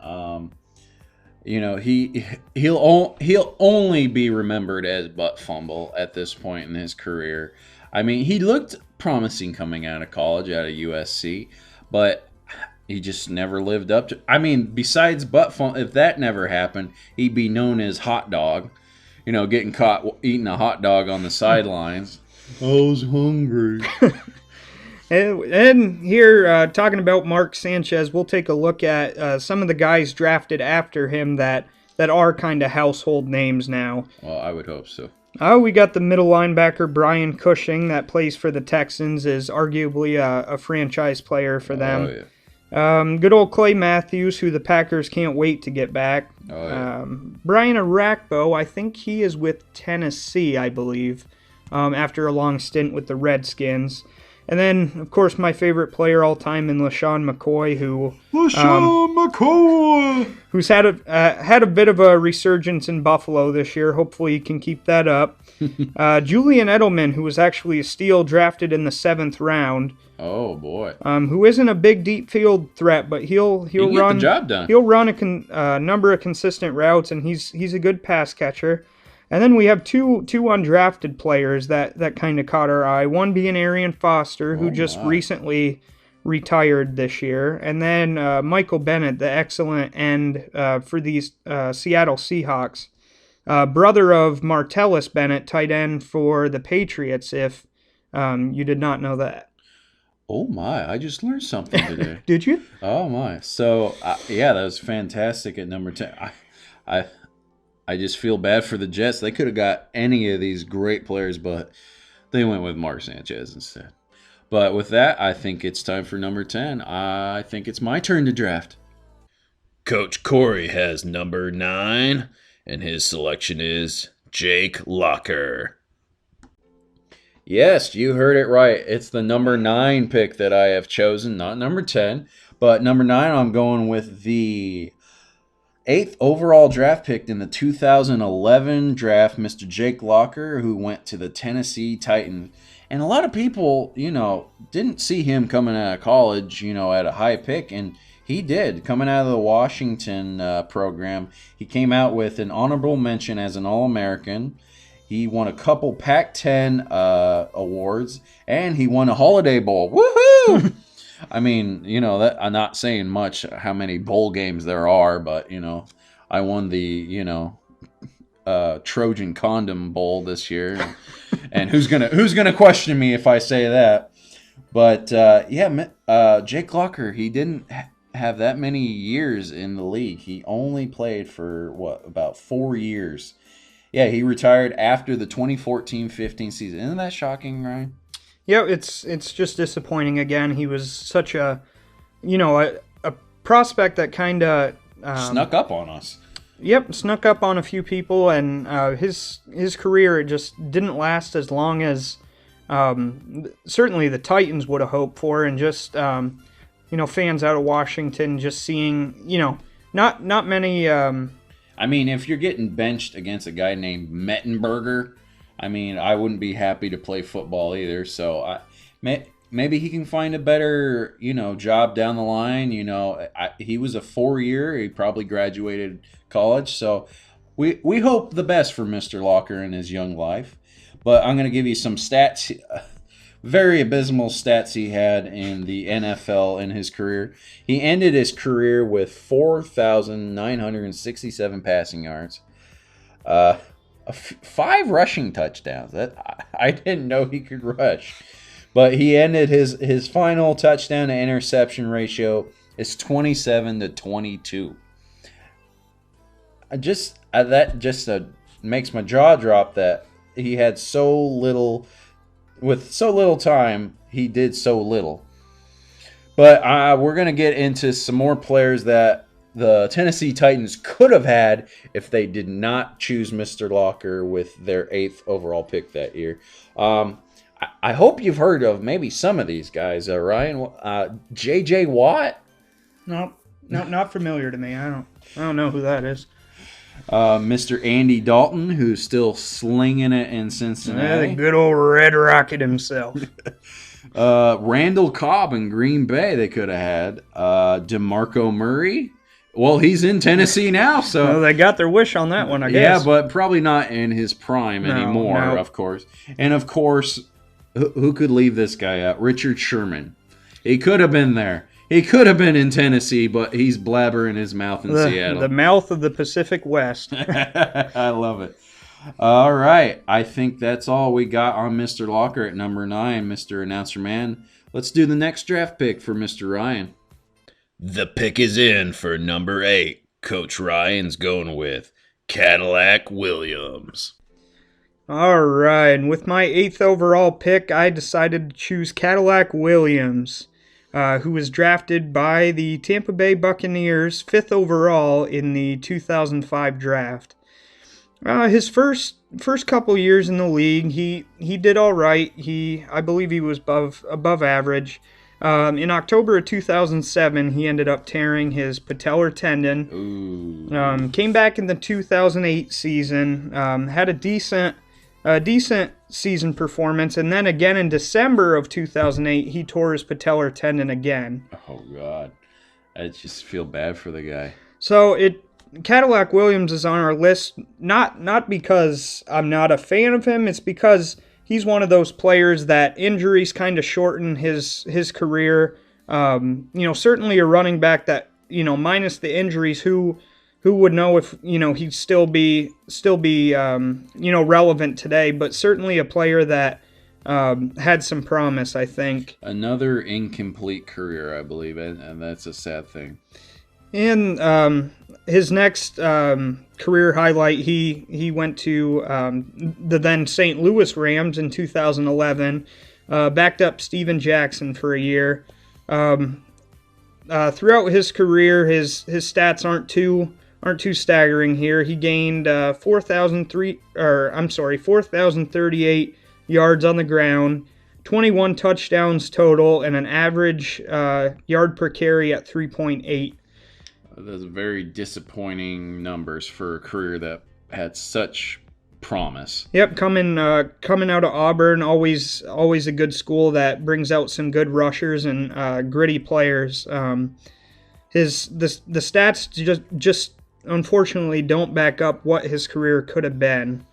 He'll only be remembered as butt fumble at this point in his career. I mean, he looked promising coming out of college, out of USC, but he just never lived up to. I mean, besides butt fumble, if that never happened, he'd be known as hot dog. Getting caught eating a hot dog on the sidelines. I was hungry. And here, talking about Mark Sanchez, we'll take a look at some of the guys drafted after him that are kind of household names now. Well, I would hope so. We got the middle linebacker Brian Cushing that plays for the Texans, is arguably a franchise player for them. Oh, yeah. Good old Clay Matthews, who the Packers can't wait to get back. Oh, yeah. Brian Arakpo, I think he is with Tennessee, I believe, after a long stint with the Redskins. And then, of course, my favorite player all time in LaShawn McCoy, who's had a bit of a resurgence in Buffalo this year. Hopefully, he can keep that up. Julian Edelman, who was actually a steal, drafted in the 7th round. Oh boy. Who isn't a big deep field threat, but he'll run get the job done. He'll run a number of consistent routes, and he's a good pass catcher. And then we have two undrafted players that kind of caught our eye. One being Arian Foster, who just recently retired this year. And then Michael Bennett, the excellent end for these Seattle Seahawks. Brother of Martellus Bennett, tight end for the Patriots, if you did not know that. Oh my, I just learned something today. Did you? Oh my. So, that was fantastic at number 10. I just feel bad for the Jets. They could have got any of these great players, but they went with Mark Sanchez instead. But with that, I think it's time for number 10. I think it's my turn to draft. Coach Corey has number 9, and his selection is Jake Locker. Yes, you heard it right. It's the number 9 pick that I have chosen, not number 10. But number 9, I'm going with the 8th overall draft pick in the 2011 draft, Mr. Jake Locker, who went to the Tennessee Titans. And a lot of people, didn't see him coming out of college, at a high pick, and he did. Coming out of the Washington program, he came out with an honorable mention as an All-American. He won a couple Pac-10 awards, and he won a Holiday Bowl. Woohoo! I mean, that I'm not saying much how many bowl games there are, but I won the Trojan Condom Bowl this year, and who's gonna question me if I say that? But Jake Locker, he didn't have that many years in the league. He only played for about 4 years. Yeah, he retired after the 2014-15 season. Isn't that shocking, Ryan? Yeah, it's just disappointing again. He was such a prospect that kind of snuck up on us. Yep, snuck up on a few people, and his career, it just didn't last as long as certainly the Titans would have hoped for, and just fans out of Washington just seeing not many. I mean, if you're getting benched against a guy named Mettenberger, I mean, I wouldn't be happy to play football either. So maybe he can find a better, job down the line. He was a 4-year. He probably graduated college. So we hope the best for Mr. Locker in his young life. But I'm going to give you some stats, very abysmal stats he had in the NFL in his career. He ended his career with 4,967 passing yards, 5 rushing touchdowns. I didn't know he could rush. But he ended his final touchdown to interception ratio is 27-22. That just makes my jaw drop that he had so little. With so little time, he did so little. But we're going to get into some more players that the Tennessee Titans could have had if they did not choose Mr. Locker with their 8th overall pick that year. I hope you've heard of maybe some of these guys, Ryan. J.J. Watt? No, not familiar to me. I don't know who that is. Mr. Andy Dalton, who's still slinging it in Cincinnati. The good old Red Rocket himself. Randall Cobb in Green Bay they could have had. DeMarco Murray. Well, he's in Tennessee now, so... Well, they got their wish on that one, I guess. Yeah, but probably not in his prime anymore, of course. And, of course, who could leave this guy out? Richard Sherman. He could have been there. He could have been in Tennessee, but he's blabbering his mouth in Seattle. The mouth of the Pacific West. I love it. All right. I think that's all we got on Mr. Locker at number 9, Mr. Announcer Man. Let's do the next draft pick for Mr. Ryan. The pick is in for number 8. Coach Ryan's going with Cadillac Williams. All right. And with my 8th overall pick, I decided to choose Cadillac Williams, who was drafted by the Tampa Bay Buccaneers 5th overall in the 2005 draft. His first couple years in the league, he did all right. I believe he was above average. In October of 2007, he ended up tearing his patellar tendon. Came back in the 2008 season, had a decent season performance, and then again in December of 2008, he tore his patellar tendon again. Oh, God. I just feel bad for the guy. So Cadillac Williams is on our list, not because I'm not a fan of him, it's because he's one of those players that injuries kind of shorten his career. Certainly a running back that, minus the injuries, who would know if, he'd still be relevant today, but certainly a player that had some promise, I think. Another incomplete career, I believe, and that's a sad thing. And his next career highlight, he went to the then St. Louis Rams in 2011, backed up Steven Jackson for a year. Throughout his career, his stats aren't too staggering here. He gained 4,038 yards on the ground, 21 touchdowns total, and an average yard per carry at 3.8. Those are very disappointing numbers for a career that had such promise. Yep, coming out of Auburn, always a good school that brings out some good rushers and gritty players. The stats just unfortunately don't back up what his career could have been.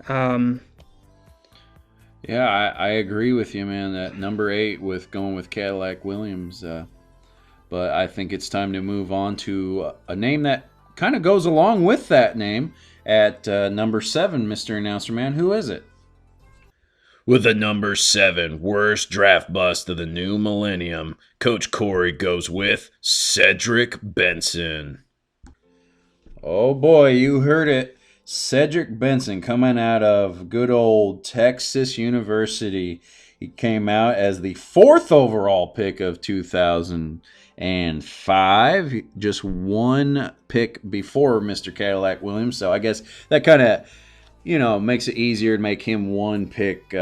Yeah, I agree with you, man. That number 8 with going with Cadillac Williams. But I think it's time to move on to a name that kind of goes along with that name at number 7, Mr. Announcer Man. Who is it? With the number 7 worst draft bust of the new millennium, Coach Corey goes with Cedric Benson. Oh boy, you heard it. Cedric Benson coming out of good old Texas University. He came out as the 4th overall pick of 2005. Just one pick before Mr. Cadillac Williams. So I guess that kind of, makes it easier to make him one pick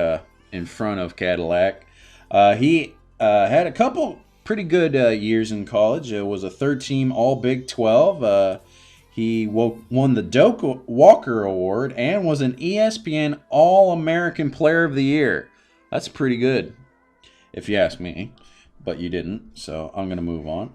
in front of Cadillac. He had a couple pretty good years in college. It was a third-team All-Big 12. He won the Doak Walker Award and was an ESPN All-American Player of the Year. That's pretty good, if you ask me. But you didn't, so I'm going to move on.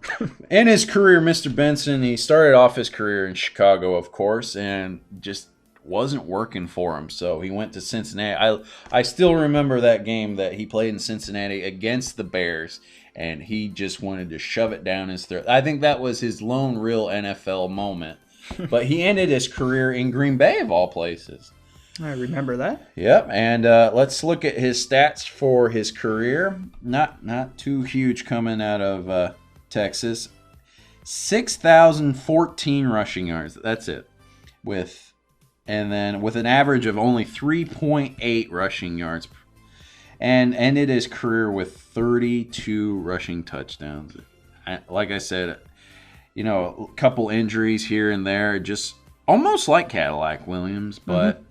In his career, Mr. Benson, he started off his career in Chicago, of course, and just wasn't working for him. So he went to Cincinnati. I still remember that game that he played in Cincinnati against the Bears, and he just wanted to shove it down his throat. I think that was his lone real NFL moment. But he ended his career in Green Bay, of all places. I remember that. Yep, and let's look at his stats for his career. Not too huge coming out of Texas. 6,014 rushing yards. That's it. And then with an average of only 3.8 rushing yards. And ended his career with 32 rushing touchdowns. Like I said, a couple injuries here and there, just almost like Cadillac Williams, but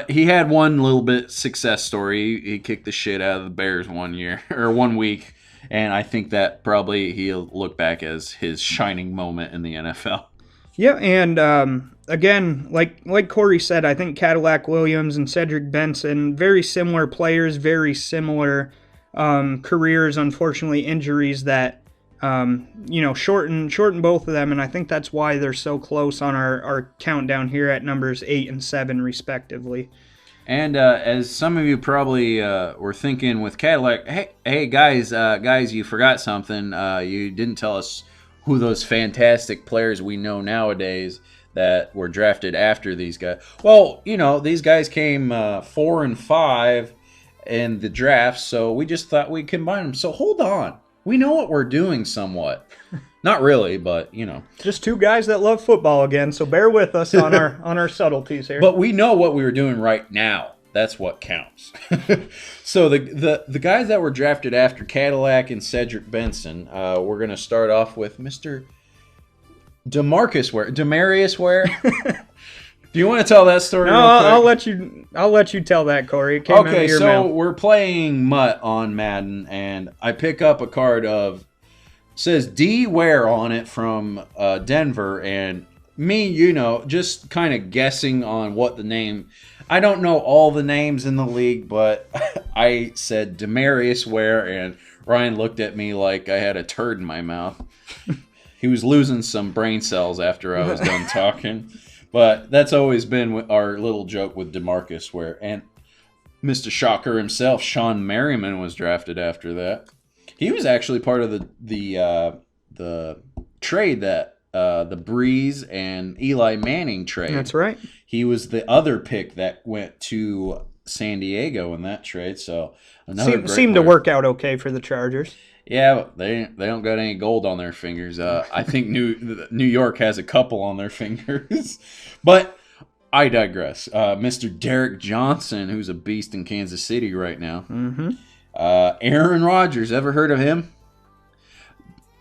he had one little bit success story. He kicked the shit out of the Bears 1 week, and I think that probably he'll look back as his shining moment in the NFL. Yeah, and again, like Corey said, I think Cadillac Williams and Cedric Benson, very similar players, very similar careers. Unfortunately, injuries that shorten both of them, and I think that's why they're so close on our countdown here at numbers 8 and 7 respectively. And as some of you probably were thinking with Cadillac, hey guys, you forgot something. You didn't tell us who those fantastic players we know nowadays that were drafted after these guys. Well, these guys came 4 and 5 in the draft, so we just thought we'd combine them. So hold on. We know what we're doing somewhat. Not really, but, Just two guys that love football again, so bear with us on our subtleties here. But we know what we were doing right now. That's what counts. So the guys that were drafted after Cadillac and Cedric Benson, we're going to start off with Mr. Demarius Ware. Do you want to tell that story? No, I'll let you tell that, Corey. It came out of your mouth. We're playing Mutt on Madden, and I pick up a card of says D Ware on it from Denver, and me, just kind of guessing on what the name. I don't know all the names in the league, but I said Demarius Ware, and Ryan looked at me like I had a turd in my mouth. He was losing some brain cells after I was done talking. But that's always been our little joke with DeMarcus Ware. And Mr. Shocker himself, Sean Merriman, was drafted after that. He was actually part of the trade that the Breeze and Eli Manning trade. That's right. He was the other pick that went to San Diego in that trade. So another seemed to work out okay for the Chargers. Yeah, they don't got any gold on their fingers. I think New York has a couple on their fingers. But I digress. Mr. Derek Johnson, who's a beast in Kansas City right now. Mm-hmm. Aaron Rodgers, ever heard of him?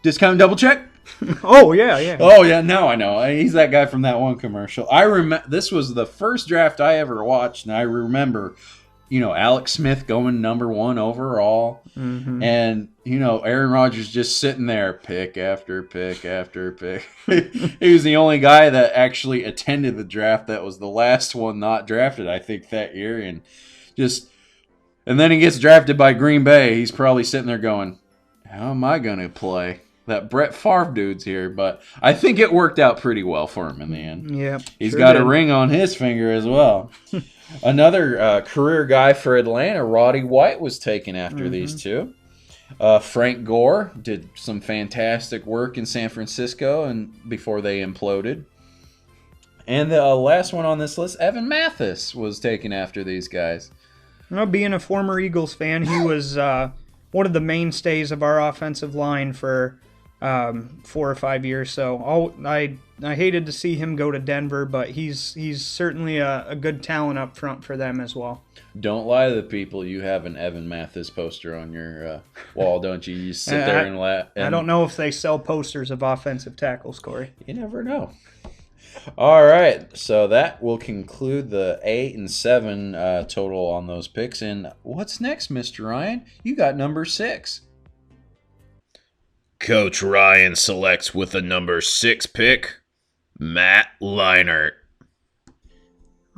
Discount double check? Oh, yeah. Oh, yeah, now I know. He's that guy from that one commercial. I remember this was the first draft I ever watched, and I remember Alex Smith going number 1 overall. Mm-hmm. And, Aaron Rodgers just sitting there, pick after pick after pick. He was the only guy that actually attended the draft that was the last one not drafted, I think, that year. And then he gets drafted by Green Bay. He's probably sitting there going, how am I going to play? that Brett Favre dude's here, but I think it worked out pretty well for him in the end. Yeah, He's sure got did. a ring on his finger as well. Another career guy for Atlanta, Roddy White, was taken after these two. Frank Gore did some fantastic work in San Francisco and before they imploded. And the last one on this list, Evan Mathis, was taken after these guys. Well, being a former Eagles fan, he was one of the mainstays of our offensive line for 4 or 5 years. So I hated to see him go to Denver, but he's certainly a good talent up front for them as well. Don't lie to the people. You have an Evan Mathis poster on your wall, don't you? You sit there and laugh. I don't know if they sell posters of offensive tackles, Corey. You never know. All right, so that will conclude the 8 and 7 total on those picks. And what's next, Mr. Ryan? You got number 6. Coach Ryan selects with the number 6 pick, Matt Leinart.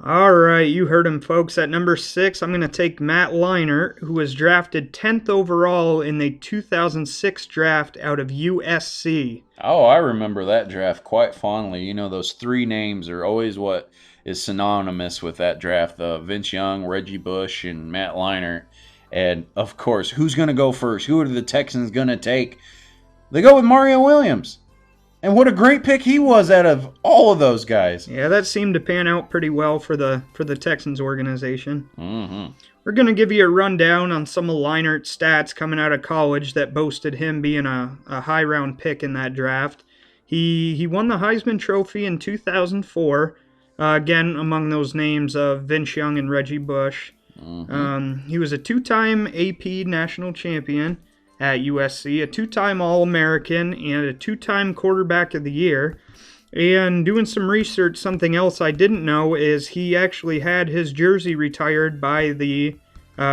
All right, you heard him, folks. At number 6, I'm going to take Matt Leinart, who was drafted 10th overall in the 2006 draft out of USC. Oh, I remember that draft quite fondly. You know, those 3 names are always what is synonymous with that draft. Vince Young, Reggie Bush, and Matt Leinart. And, of course, who's going to go first? Who are the Texans going to take? They go with Mario Williams. And what a great pick he was out of all of those guys. Yeah, that seemed to pan out pretty well for the Texans organization. Mm-hmm. We're going to give you a rundown on some of Leinart's stats coming out of college that boasted him being a high-round pick in that draft. He won the Heisman Trophy in 2004, again among those names of Vince Young and Reggie Bush. Mm-hmm. He was a 2-time AP national champion at USC, a 2-time All-American, and a 2-time Quarterback of the Year. And doing some research, something else I didn't know is he actually had his jersey retired by the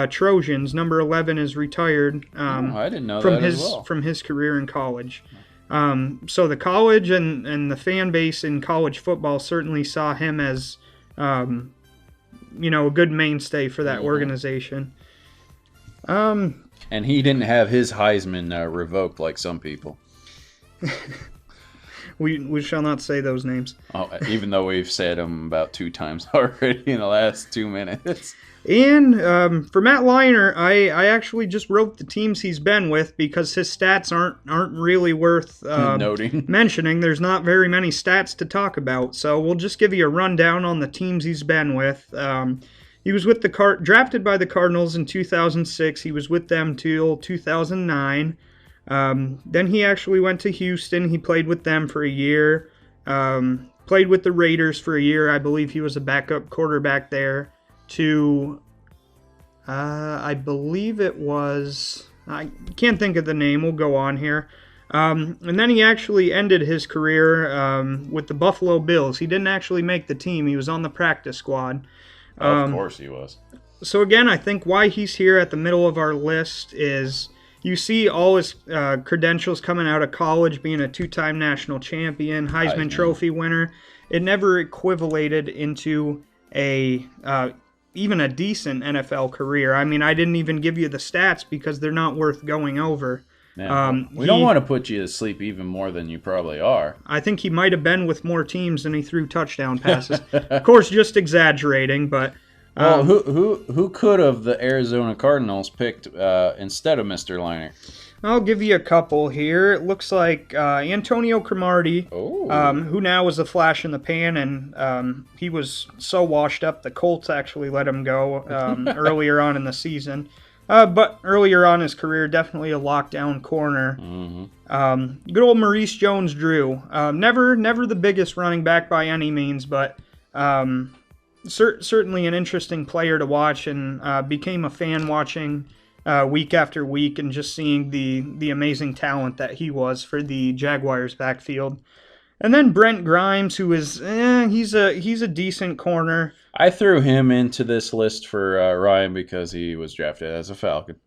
Trojans. Number 11 is retired I didn't know from that his as well. from his career in college. So the college and the fan base in college football certainly saw him as a good mainstay for that organization. And he didn't have his Heisman revoked like some people. We shall not say those names. Oh, even though we've said them about 2 times already in the last 2 minutes. And for Matt Leinart, I actually just wrote the teams he's been with because his stats aren't really worth noting. mentioning. There's not very many stats to talk about, so we'll just give you a rundown on the teams he's been with. He was with drafted by the Cardinals in 2006. He was with them till 2009. Then he actually went to Houston. He played with them for a year. Played with the Raiders for a year. I believe he was a backup quarterback there. I believe it was, I can't think of the name. We'll go on here. And then he actually ended his career with the Buffalo Bills. He didn't actually make the team. He was on the practice squad. Of course he was. So again, I think why he's here at the middle of our list is you see all his credentials coming out of college, being a 2-time national champion, Heisman Trophy winner. It never equivalated into even a decent NFL career. I mean, I didn't even give you the stats because they're not worth going over. Yeah, we don't want to put you to sleep even more than you probably are. I think he might have been with more teams than he threw touchdown passes. Of course, just exaggerating, but... Well, who could have the Arizona Cardinals picked instead of Mr. Leinart? I'll give you a couple here. It looks like Antonio Cromartie, who now is a flash in the pan, and he was so washed up the Colts actually let him go earlier on in the season. But earlier on in his career, definitely a lockdown corner. Mm-hmm. Good old Maurice Jones-Drew. Never the biggest running back by any means, but certainly an interesting player to watch, and became a fan watching week after week and just seeing the amazing talent that he was for the Jaguars backfield. And then Brent Grimes, who is he's a decent corner. I threw him into this list for Ryan because he was drafted as a Falcon.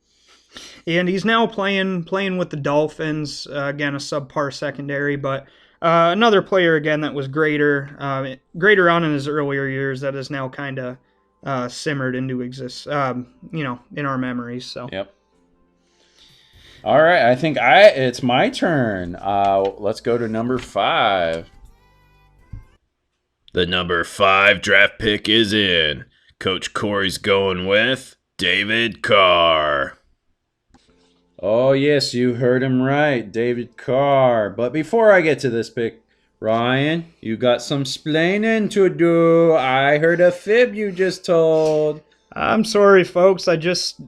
And he's now playing with the Dolphins, again a subpar secondary, but another player again that was greater on in his earlier years that is now kind of simmered into in our memories. So. Yep. All right, I think it's my turn. Let's go to number 5. The number 5 draft pick is in. Coach Corey's going with David Carr. Oh, yes, you heard him right, David Carr. But before I get to this pick, Ryan, you got some splaining to do. I heard a fib you just told. I'm sorry, folks. I just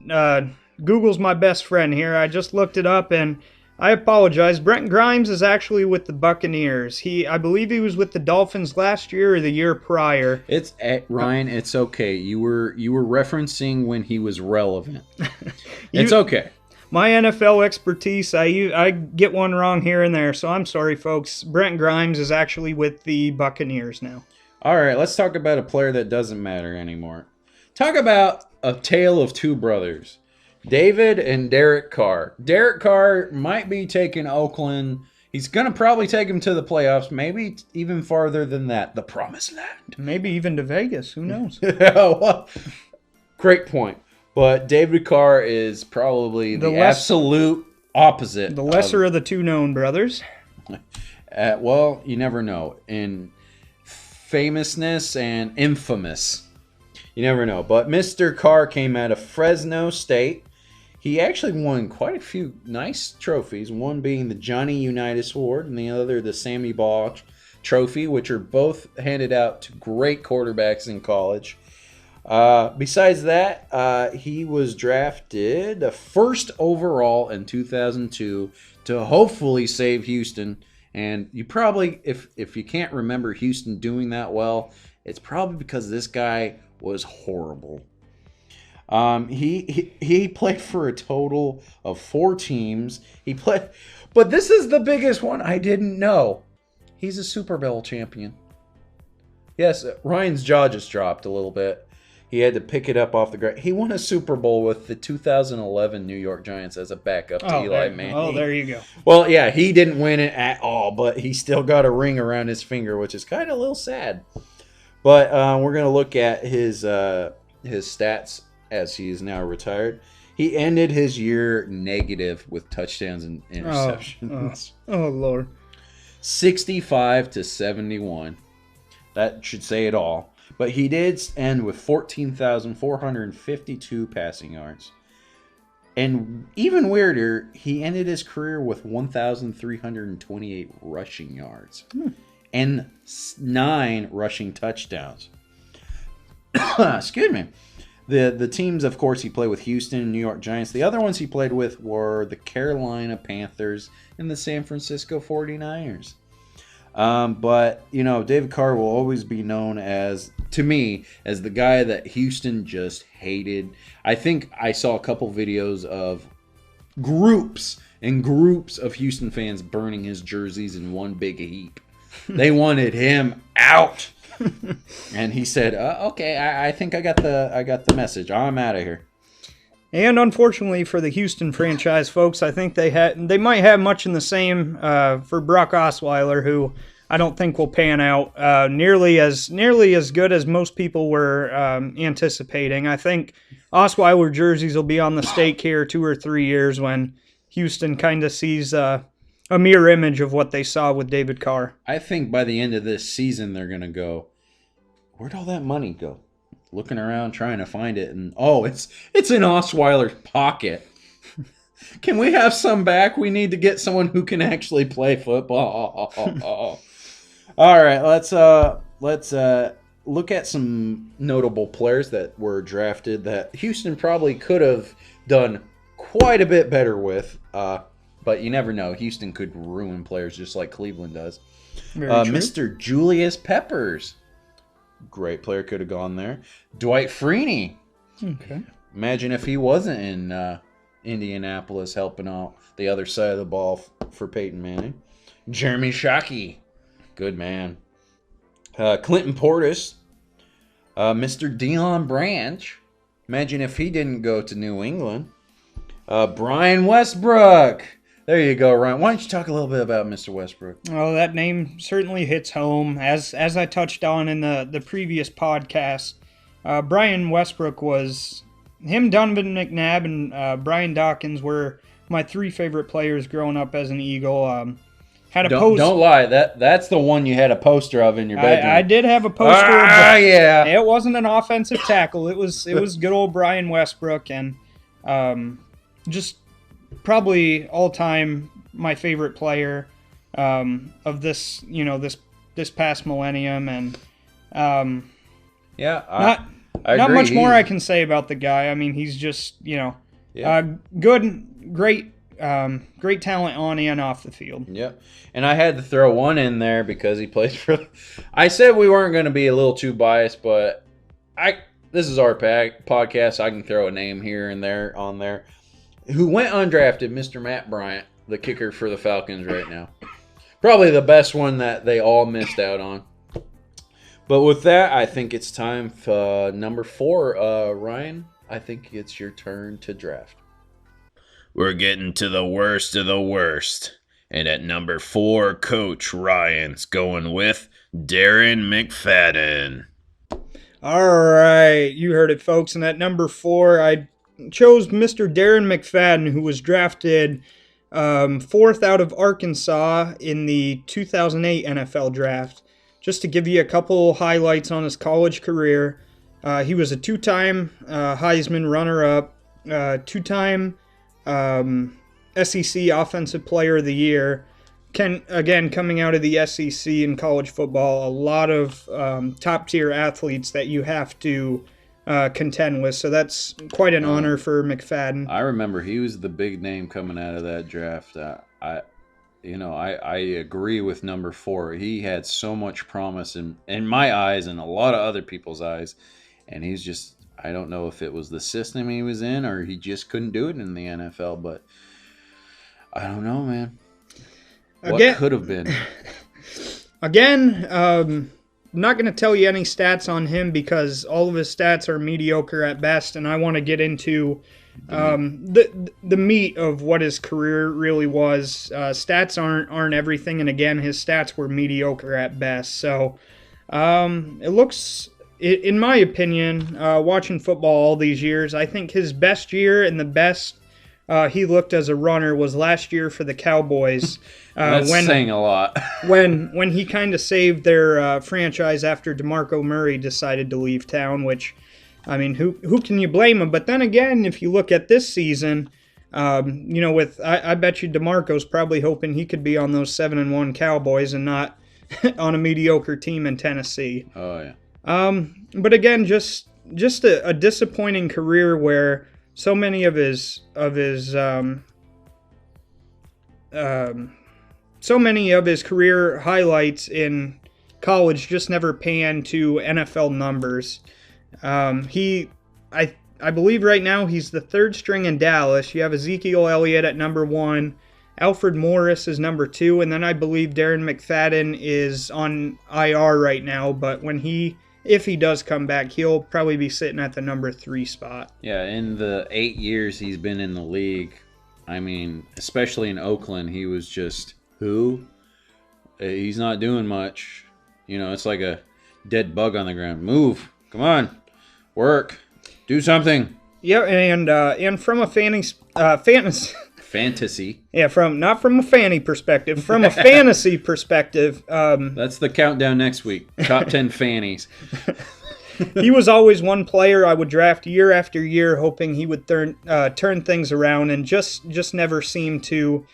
Google's my best friend here. I just looked it up, and I apologize. Brent Grimes is actually with the Buccaneers. I believe he was with the Dolphins last year or the year prior. It's Ryan. It's okay. You were referencing when he was relevant. It's okay. My NFL expertise, I get one wrong here and there, so I'm sorry, folks. Brent Grimes is actually with the Buccaneers now. All right, let's talk about a player that doesn't matter anymore. Talk about a tale of two brothers, David and Derek Carr. Derek Carr might be taking Oakland. He's going to probably take him to the playoffs, maybe even farther than that, the promised land. Maybe even to Vegas. Who knows? Well, great point. But David Carr is probably the absolute opposite. The lesser of the two known brothers. Well, you never know. In famousness and infamous, you never know. But Mr. Carr came out of Fresno State. He actually won quite a few nice trophies, one being the Johnny Unitas Award and the other the Sammy Baugh Trophy, which are both handed out to great quarterbacks in college. Besides that, he was drafted the first overall in 2002 to hopefully save Houston. And you probably, if you can't remember Houston doing that well, it's probably because this guy was horrible. He played for a total of 4 teams. But this is the biggest one I didn't know. He's a Super Bowl champion. Yes, Ryan's jaw just dropped a little bit. He had to pick it up off the ground. He won a Super Bowl with the 2011 New York Giants as a backup to Eli Manning. Oh, there you go. Well, yeah, he didn't win it at all, but he still got a ring around his finger, which is kind of a little sad. But we're going to look at his stats as he is now retired. He ended his year negative with touchdowns and interceptions. Oh Lord. 65 to 71. That should say it all. But he did end with 14,452 passing yards. And even weirder, he ended his career with 1,328 rushing yards and 9 rushing touchdowns. Excuse me. The teams, of course, he played with Houston and New York Giants. The other ones he played with were the Carolina Panthers and the San Francisco 49ers. But, you know, David Carr will always be known as, to me, as the guy that Houston just hated. I think I saw a couple videos of groups and groups of Houston fans burning his jerseys in one big heap. They wanted him out. And he said, okay, I think I got the message. I'm out of here. And unfortunately for the Houston franchise, folks, I think they might have much in the same for Brock Osweiler, who I don't think will pan out nearly as good as most people were anticipating. I think Osweiler jerseys will be on the stake here 2 or 3 years when Houston kind of sees a mirror image of what they saw with David Carr. I think by the end of this season, they're going to go, where'd all that money go? Looking around trying to find it, and it's in Osweiler's pocket. Can we have some back? We need to get someone who can actually play football. All right, let's look at some notable players that were drafted that Houston probably could have done quite a bit better with. But you never know. Houston could ruin players just like Cleveland does. Mr. Julius Peppers. Great player, could have gone there. Dwight Freeney. Okay. Imagine if he wasn't in Indianapolis helping out the other side of the ball for Peyton Manning. Jeremy Shockey. Good man. Clinton Portis. Mr. Deion Branch. Imagine if he didn't go to New England. Brian Westbrook. There you go, Ryan. Why don't you talk a little bit about Mr. Westbrook? Oh, that name certainly hits home. As I touched on in the previous podcast, Brian Westbrook was... Him, Donovan McNabb, and Brian Dawkins were my three favorite players growing up as an Eagle. Had a Don't lie. That's the one you had a poster of in your bedroom. I did have a poster. Yeah. It wasn't an offensive tackle. It was good old Brian Westbrook, and just probably all time my favorite player of this this past millennium, and I not agree. much more I can say about the guy. I mean, he's just good, great talent on and off the field. Yep. And I had to throw one in there because he plays for. I said we weren't going to be a little too biased, but this is our podcast. I can throw a name here and there on there. Who went undrafted? Mr. Matt Bryant, the kicker for the Falcons right now. Probably the best one that they all missed out on. But with that, I think it's time for number 4. Ryan, I think it's your turn to draft. We're getting to the worst of the worst. And at number 4, Coach Ryan's going with Darren McFadden. All right, you heard it, folks. And at number 4, I chose Mr. Darren McFadden, who was drafted 4th out of Arkansas in the 2008 NFL Draft. Just to give you a couple highlights on his college career, he was a 2-time Heisman runner-up, 2-time SEC Offensive Player of the Year. Coming out of the SEC in college football, a lot of top-tier athletes that you have to contend with. So that's quite an honor for McFadden. I remember he was the big name coming out of that draft. I agree with number 4. He had so much promise in my eyes and a lot of other people's eyes. And he's just, I don't know if it was the system he was in or he just couldn't do it in the NFL, but I don't know, man. What could have been? Again, not going to tell you any stats on him because all of his stats are mediocre at best, and I want to get into the meat of what his career really was. Stats aren't everything, and again, his stats were mediocre at best. So it looks, in my opinion, watching football all these years, I think his best year and the best he looked as a runner was last year for the Cowboys. That's saying a lot. when he kind of saved their franchise after DeMarco Murray decided to leave town, which, I mean, who can you blame him? But then again, if you look at this season, I bet you DeMarco's probably hoping he could be on those 7-1 Cowboys and not on a mediocre team in Tennessee. Oh yeah. But again, just a disappointing career where so many of his career highlights in college just never panned to NFL numbers. I believe right now he's the 3rd string in Dallas. You have Ezekiel Elliott at number 1, Alfred Morris is number 2, and then I believe Darren McFadden is on IR right now. But if he does come back, he'll probably be sitting at the number 3 spot. Yeah, in the 8 years he's been in the league, I mean, especially in Oakland, he was just, who? He's not doing much. You know, it's like a dead bug on the ground. Move. Come on. Work. Do something. Yeah, and from a fantasy... Fantasy. Yeah, not from a fanny perspective, from a fantasy perspective. That's the countdown next week. Top 10 fannies. He was always one player I would draft year after year, hoping he would turn things around, and just never seemed to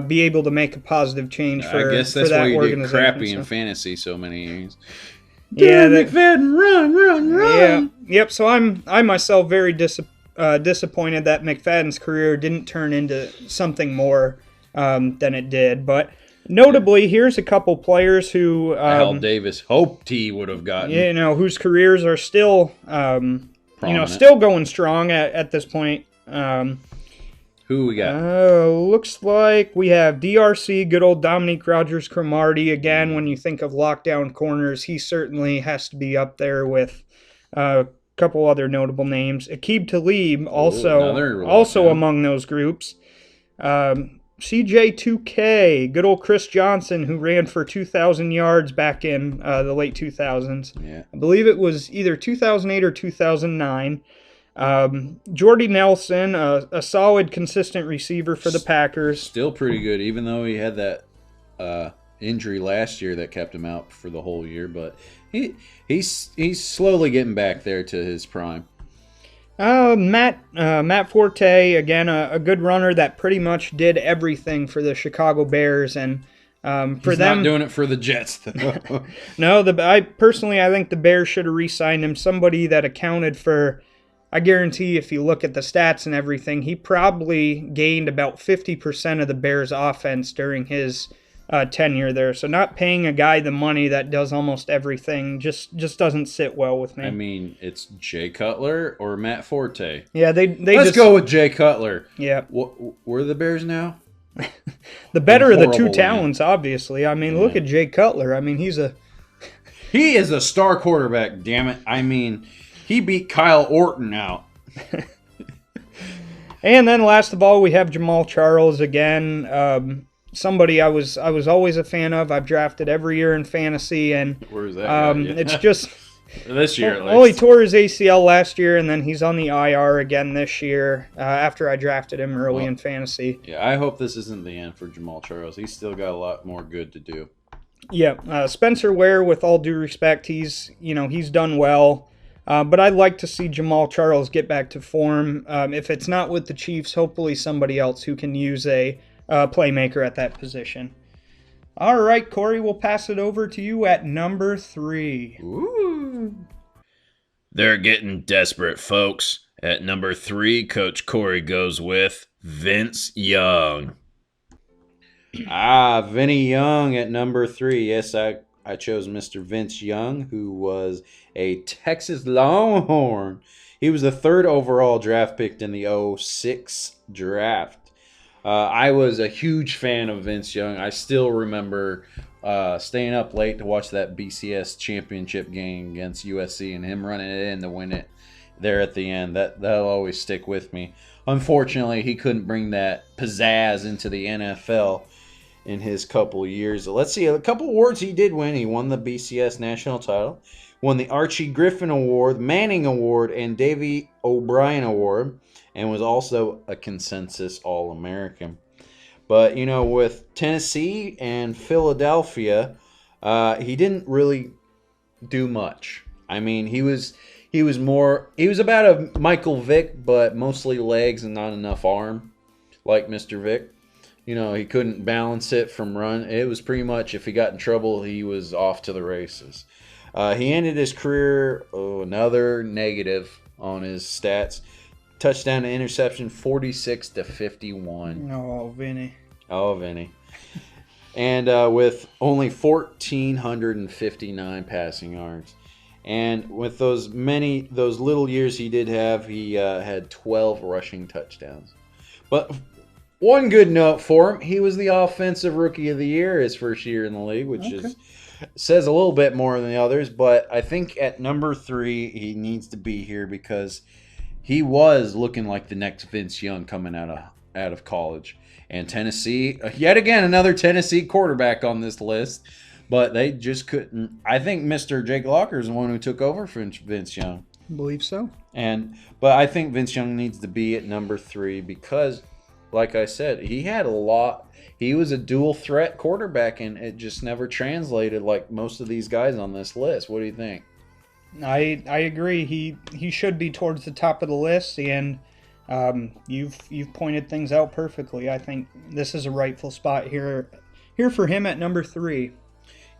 be able to make a positive change for that organization. I guess that's why you did crappy in fantasy so many years. Yeah, McFadden, run. Yeah, yep. So I myself very disappointed that McFadden's career didn't turn into something more than it did. But notably, here's a couple players who Al Davis hoped he would have gotten. Whose careers are still still going strong at this point. Who we got? Looks like we have DRC, good old Dominique Rodgers-Cromartie. Again, when you think of lockdown corners, he certainly has to be up there with a couple other notable names. Aqib Talib, also among those groups. CJ2K, good old Chris Johnson, who ran for 2,000 yards back in the late 2000s. Yeah. I believe it was either 2008 or 2009. Jordy Nelson, a solid, consistent receiver for the Packers. Still pretty good, even though he had that injury last year that kept him out for the whole year. But he's slowly getting back there to his prime. Matt Forte, again, a good runner that pretty much did everything for the Chicago Bears, and for He's them not doing it for the Jets, though. No, I think the Bears should have re-signed him. Somebody that accounted for, I guarantee if you look at the stats and everything, he probably gained about 50% of the Bears' offense during his tenure there. So not paying a guy the money that does almost everything just doesn't sit well with me. I mean, it's Jay Cutler or Matt Forte. Yeah, Let's go with Jay Cutler. Yeah. Where are the Bears now? The better of the two Horrible talents, obviously. I mean, look at Jay Cutler. I mean, he is a star quarterback, damn it. I mean, he beat Kyle Orton out. And then last of all, we have Jamal Charles again. Somebody I was always a fan of. I've drafted every year in fantasy, and where's that? It's just this year. Well, he tore his ACL last year, and then he's on the IR again this year. After I drafted him early in fantasy. Yeah, I hope this isn't the end for Jamal Charles. He's still got a lot more good to do. Yeah, Spencer Ware, with all due respect, he's done well. But I'd like to see Jamal Charles get back to form. If it's not with the Chiefs, hopefully somebody else who can use a playmaker at that position. All right, Corey, we'll pass it over to you at number 3. Ooh. They're getting desperate, folks. At number 3, Coach Corey goes with Vince Young. Vinny Young at number 3. Yes, I chose Mr. Vince Young, who was a Texas Longhorn. He was the 3rd overall draft pick in the 2006 draft. I was a huge fan of Vince Young. I still remember staying up late to watch that BCS championship game against USC and him running it in to win it there at the end. That'll always stick with me. Unfortunately, he couldn't bring that pizzazz into the NFL in his couple years. Let's see, a couple awards he did win. He won the BCS national title, won the Archie Griffin Award, Manning Award, and Davey O'Brien Award, and was also a consensus All-American. But, with Tennessee and Philadelphia, he didn't really do much. I mean, he was about a Michael Vick, but mostly legs and not enough arm, like Mr. Vick. He couldn't balance it from run. It was pretty much, if he got in trouble, he was off to the races. He ended his career, another negative on his stats. Touchdown to interception, 46-51. Oh, Vinny. And with only 1,459 passing yards. And with those little years he did have, he had 12 rushing touchdowns. But one good note for him, he was the Offensive Rookie of the Year his first year in the league, which says a little bit more than the others. But I think at number 3, he needs to be here because he was looking like the next Vince Young coming out of college. And Tennessee, yet again, another Tennessee quarterback on this list. But they just couldn't. I think Mr. Jake Locker is the one who took over for Vince Young. I believe so. But I think Vince Young needs to be at number 3 because, like I said, he had a lot. He was a dual threat quarterback, and it just never translated like most of these guys on this list. What do you think? I agree. He should be towards the top of the list, and you've pointed things out perfectly. I think this is a rightful spot here for him at number 3.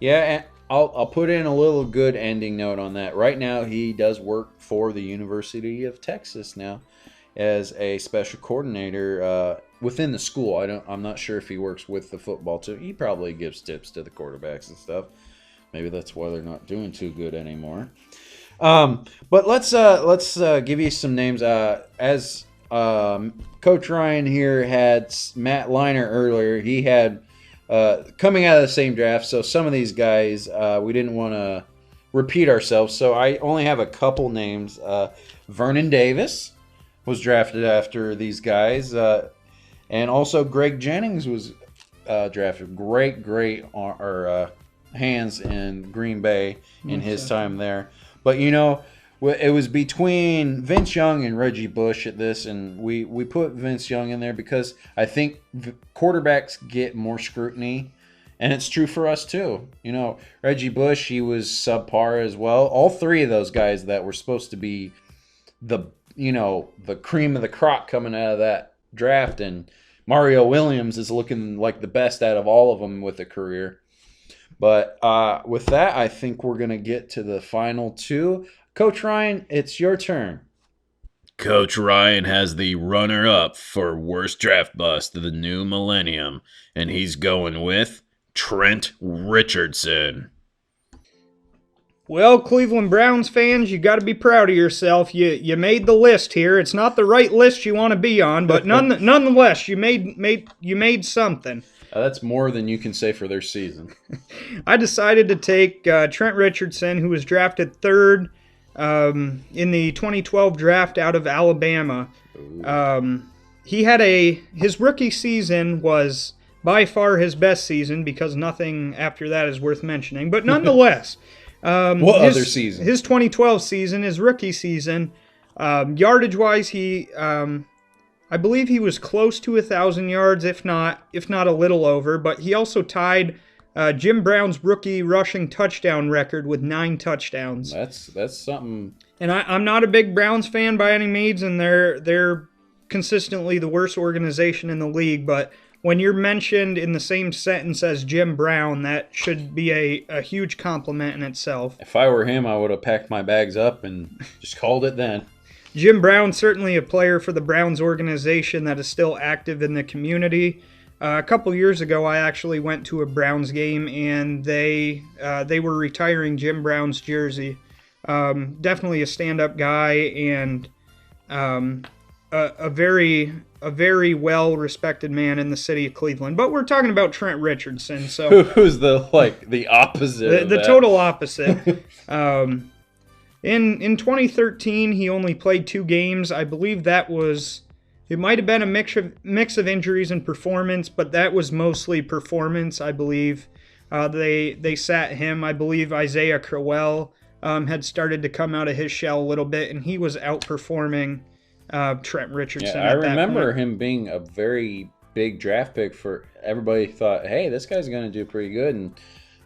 Yeah, and I'll put in a little good ending note on that. Right now, he does work for the University of Texas now as a special coordinator within the school. I'm not sure if he works with the football team. He probably gives tips to the quarterbacks and stuff. Maybe that's why they're not doing too good anymore. But let's give you some names. As Coach Ryan here had Matt Leinart earlier, he had coming out of the same draft. So some of these guys we didn't want to repeat ourselves. So I only have a couple names. Vernon Davis was drafted after these guys, and also Greg Jennings was drafted. Great hands in Green Bay in his time there. But it was between Vince Young and Reggie Bush at this, and we put Vince Young in there because I think quarterbacks get more scrutiny, and it's true for us too. Reggie Bush, he was subpar as well. All three of those guys that were supposed to be the cream of the crop coming out of that draft, and Mario Williams is looking like the best out of all of them with a career. But with that, I think we're going to get to the final two. Coach Ryan, it's your turn. Coach Ryan has the runner-up for worst draft bust of the new millennium, and he's going with Trent Richardson. Well, Cleveland Browns fans, you got to be proud of yourself. You made the list here. It's not the right list you want to be on, but nonetheless, you made something. That's more than you can say for their season. I decided to take Trent Richardson, who was drafted third in the 2012 draft out of Alabama. He had his rookie season was by far his best season because nothing after that is worth mentioning. But nonetheless, other season? His 2012 season, his rookie season, yardage-wise, I believe he was close to 1,000 yards, if not a little over. But he also tied Jim Brown's rookie rushing touchdown record with 9 touchdowns. That's something. And I'm not a big Browns fan by any means, and they're consistently the worst organization in the league. But when you're mentioned in the same sentence as Jim Brown, that should be a huge compliment in itself. If I were him, I would have packed my bags up and just called it then. Jim Brown, certainly a player for the Browns organization that is still active in the community. A couple years ago, I actually went to a Browns game, and they were retiring Jim Brown's jersey. Definitely a stand-up guy, and a very well-respected man in the city of Cleveland. But we're talking about Trent Richardson, so who's the opposite? The total opposite. In 2013, he only played 2 games. I believe it might have been a mix of injuries and performance, but that was mostly performance, I believe. They sat him. I believe Isaiah Crowell had started to come out of his shell a little bit, and he was outperforming Trent Richardson. Yeah, I remember him being a very big draft pick for everybody. Thought, hey, this guy's going to do pretty good, and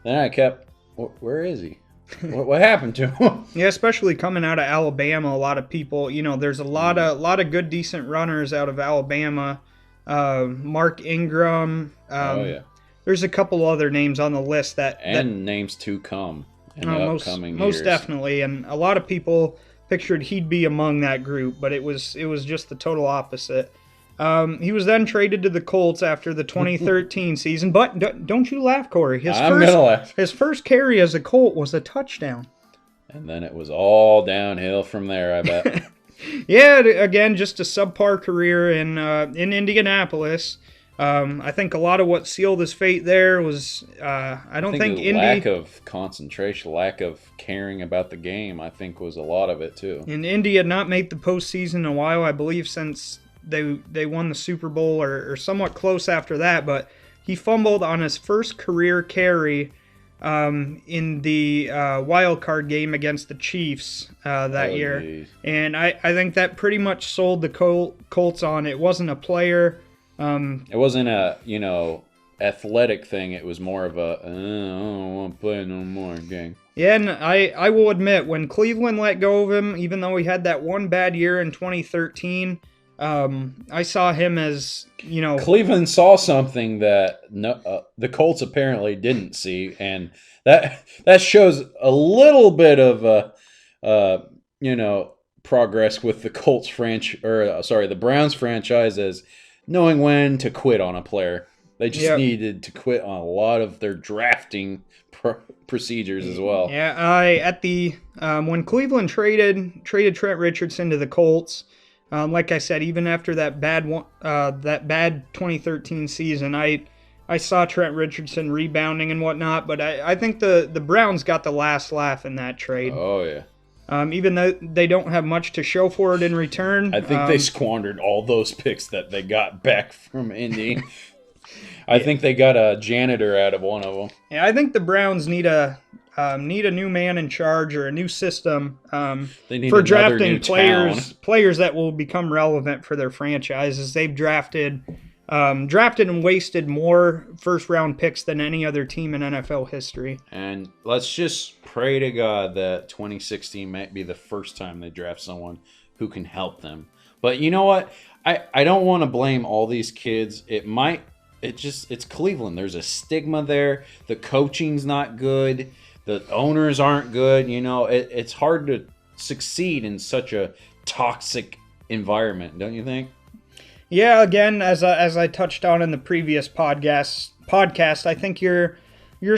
then I kept, where is he? What happened to him? Yeah, especially coming out of Alabama, a lot of people, there's a lot of good, decent runners out of Alabama. Mark Ingram. There's a couple other names on the list that names to come in the upcoming years. Most definitely, and a lot of people pictured he'd be among that group, but it was just the total opposite. He was then traded to the Colts after the 2013 season. But don't you laugh, Corey. I'm going to laugh. His first carry as a Colt was a touchdown. And then it was all downhill from there, I bet. Yeah, again, just a subpar career in Indianapolis. I think a lot of what sealed his fate there was I think lack of concentration, lack of caring about the game, I think was a lot of it too. And Indy had not made the postseason in a while, I believe, since they won the Super Bowl or somewhat close after that, but he fumbled on his first career carry in the wild card game against the Chiefs that year. Geez. And I think that pretty much sold the Colts on. It wasn't a player. It wasn't a, athletic thing. It was more of a, I don't want to play no more game. Yeah, and I will admit, when Cleveland let go of him, even though he had that one bad year in 2013, I saw him as, Cleveland saw something that the Colts apparently didn't see, and that shows a little bit of progress with the Colts the Browns franchise as knowing when to quit on a player. They just needed to quit on a lot of their drafting procedures as well. Yeah, when Cleveland traded Trent Richardson to the Colts. Like I said, even after that bad 2013 season, I saw Trent Richardson rebounding and whatnot, but I think the Browns got the last laugh in that trade. Oh, yeah. Even though they don't have much to show for it in return. I think they squandered all those picks that they got back from Indy. I think they got a janitor out of one of them. Yeah, I think the Browns need a need a new man in charge or a new system They need for another drafting new town. players that will become relevant for their franchises. They've drafted and wasted more first-round picks than any other team in NFL history. And let's just pray to God that 2016 might be the first time they draft someone who can help them. But you know what? I don't want to blame all these kids. It's Cleveland. There's a stigma there. The coaching's not good. The owners aren't good. You know, it's hard to succeed in such a toxic environment, don't you think? Yeah, again, as I touched on in the previous podcast, I think you're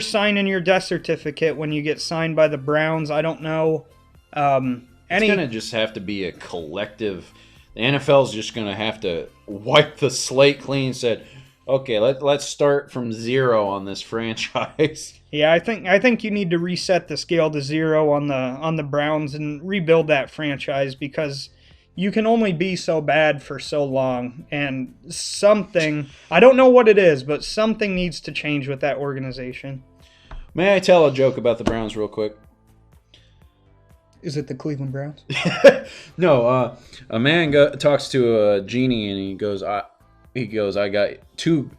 signing your death certificate when you get signed by the Browns. I don't know. It's going to just have to be a collective. The NFL is just going to have to wipe the slate clean and said, okay, let's start from zero on this franchise. Yeah, I think you need to reset the scale to zero on the Browns and rebuild that franchise, because you can only be so bad for so long, and something, I don't know what it is, but something needs to change with that organization. May I tell a joke about the Browns real quick? Is it the Cleveland Browns? No, a man talks to a genie and he goes, I got two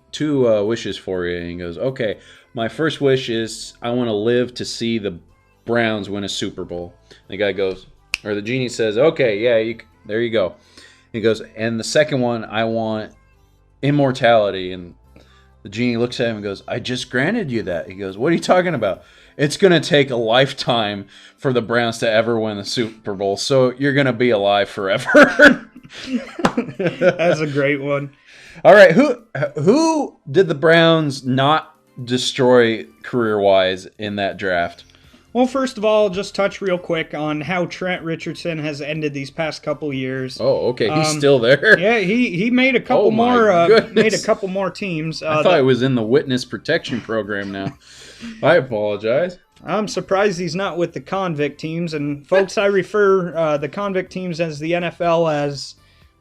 wishes for you. And he goes, okay, my first wish is I want to live to see the Browns win a Super Bowl. The guy goes, or the genie says, okay, yeah, there you go. He goes, and the second one, I want immortality. And the genie looks at him and goes, I just granted you that. He goes, what are you talking about? It's going to take a lifetime for the Browns to ever win the Super Bowl, so you're going to be alive forever. That's a great one. All right, who did the Browns not destroy career-wise in that draft? Well, first of all, just touch real quick on how Trent Richardson has ended these past couple years. Oh, okay, he's still there. Yeah, he made a couple made a couple more teams. I thought he was in the witness protection program now. I apologize. I'm surprised he's not with the convict teams. And folks, I refer the convict teams as the NFL as,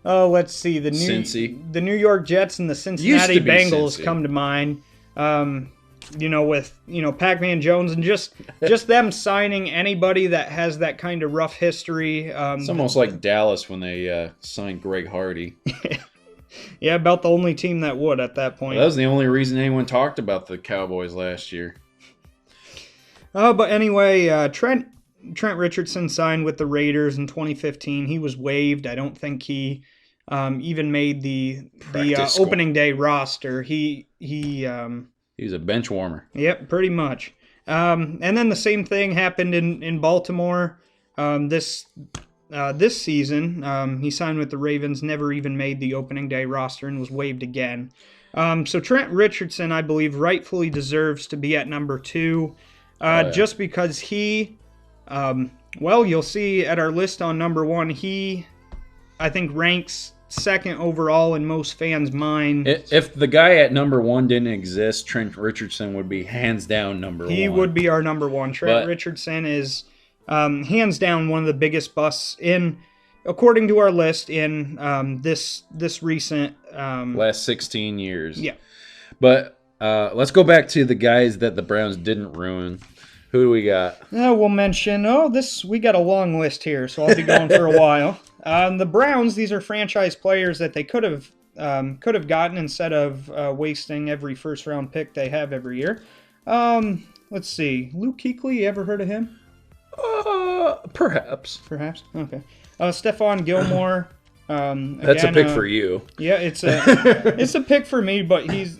let's see, the New York Jets and the Cincinnati Bengals Cincy. Come to mind. With Pac-Man Jones and just them signing anybody that has that kind of rough history. It's almost like Dallas when they signed Greg Hardy. Yeah, about the only team that would at that point. Well, that was the only reason anyone talked about the Cowboys last year. But anyway, Trent Richardson signed with the Raiders in 2015. He was waived. I don't think he even made the opening day roster. He was a bench warmer. Yep, pretty much. And then the same thing happened in Baltimore this season. He signed with the Ravens, never even made the opening day roster, and was waived again. So Trent Richardson, I believe, rightfully deserves to be at number 2, just because he, you'll see at our list on number 1, he, I think, ranks second overall in most fans' minds. If the guy at number 1 didn't exist, Trent Richardson would be hands down number 1. He would be our number 1. Trent Richardson is hands down one of the biggest busts according to our list, in this recent last 16 years. Yeah. But let's go back to the guys that the Browns didn't ruin. Who do we got? We'll mention. We got a long list here, so I'll be going for a while. The Browns, these are franchise players that they could have gotten instead of wasting every first round pick they have every year. Let's see. Luke Kuechly, you ever heard of him? Perhaps. Okay. Stephon Gilmore. That's a pick for you. Yeah, it's a pick for me, but he's,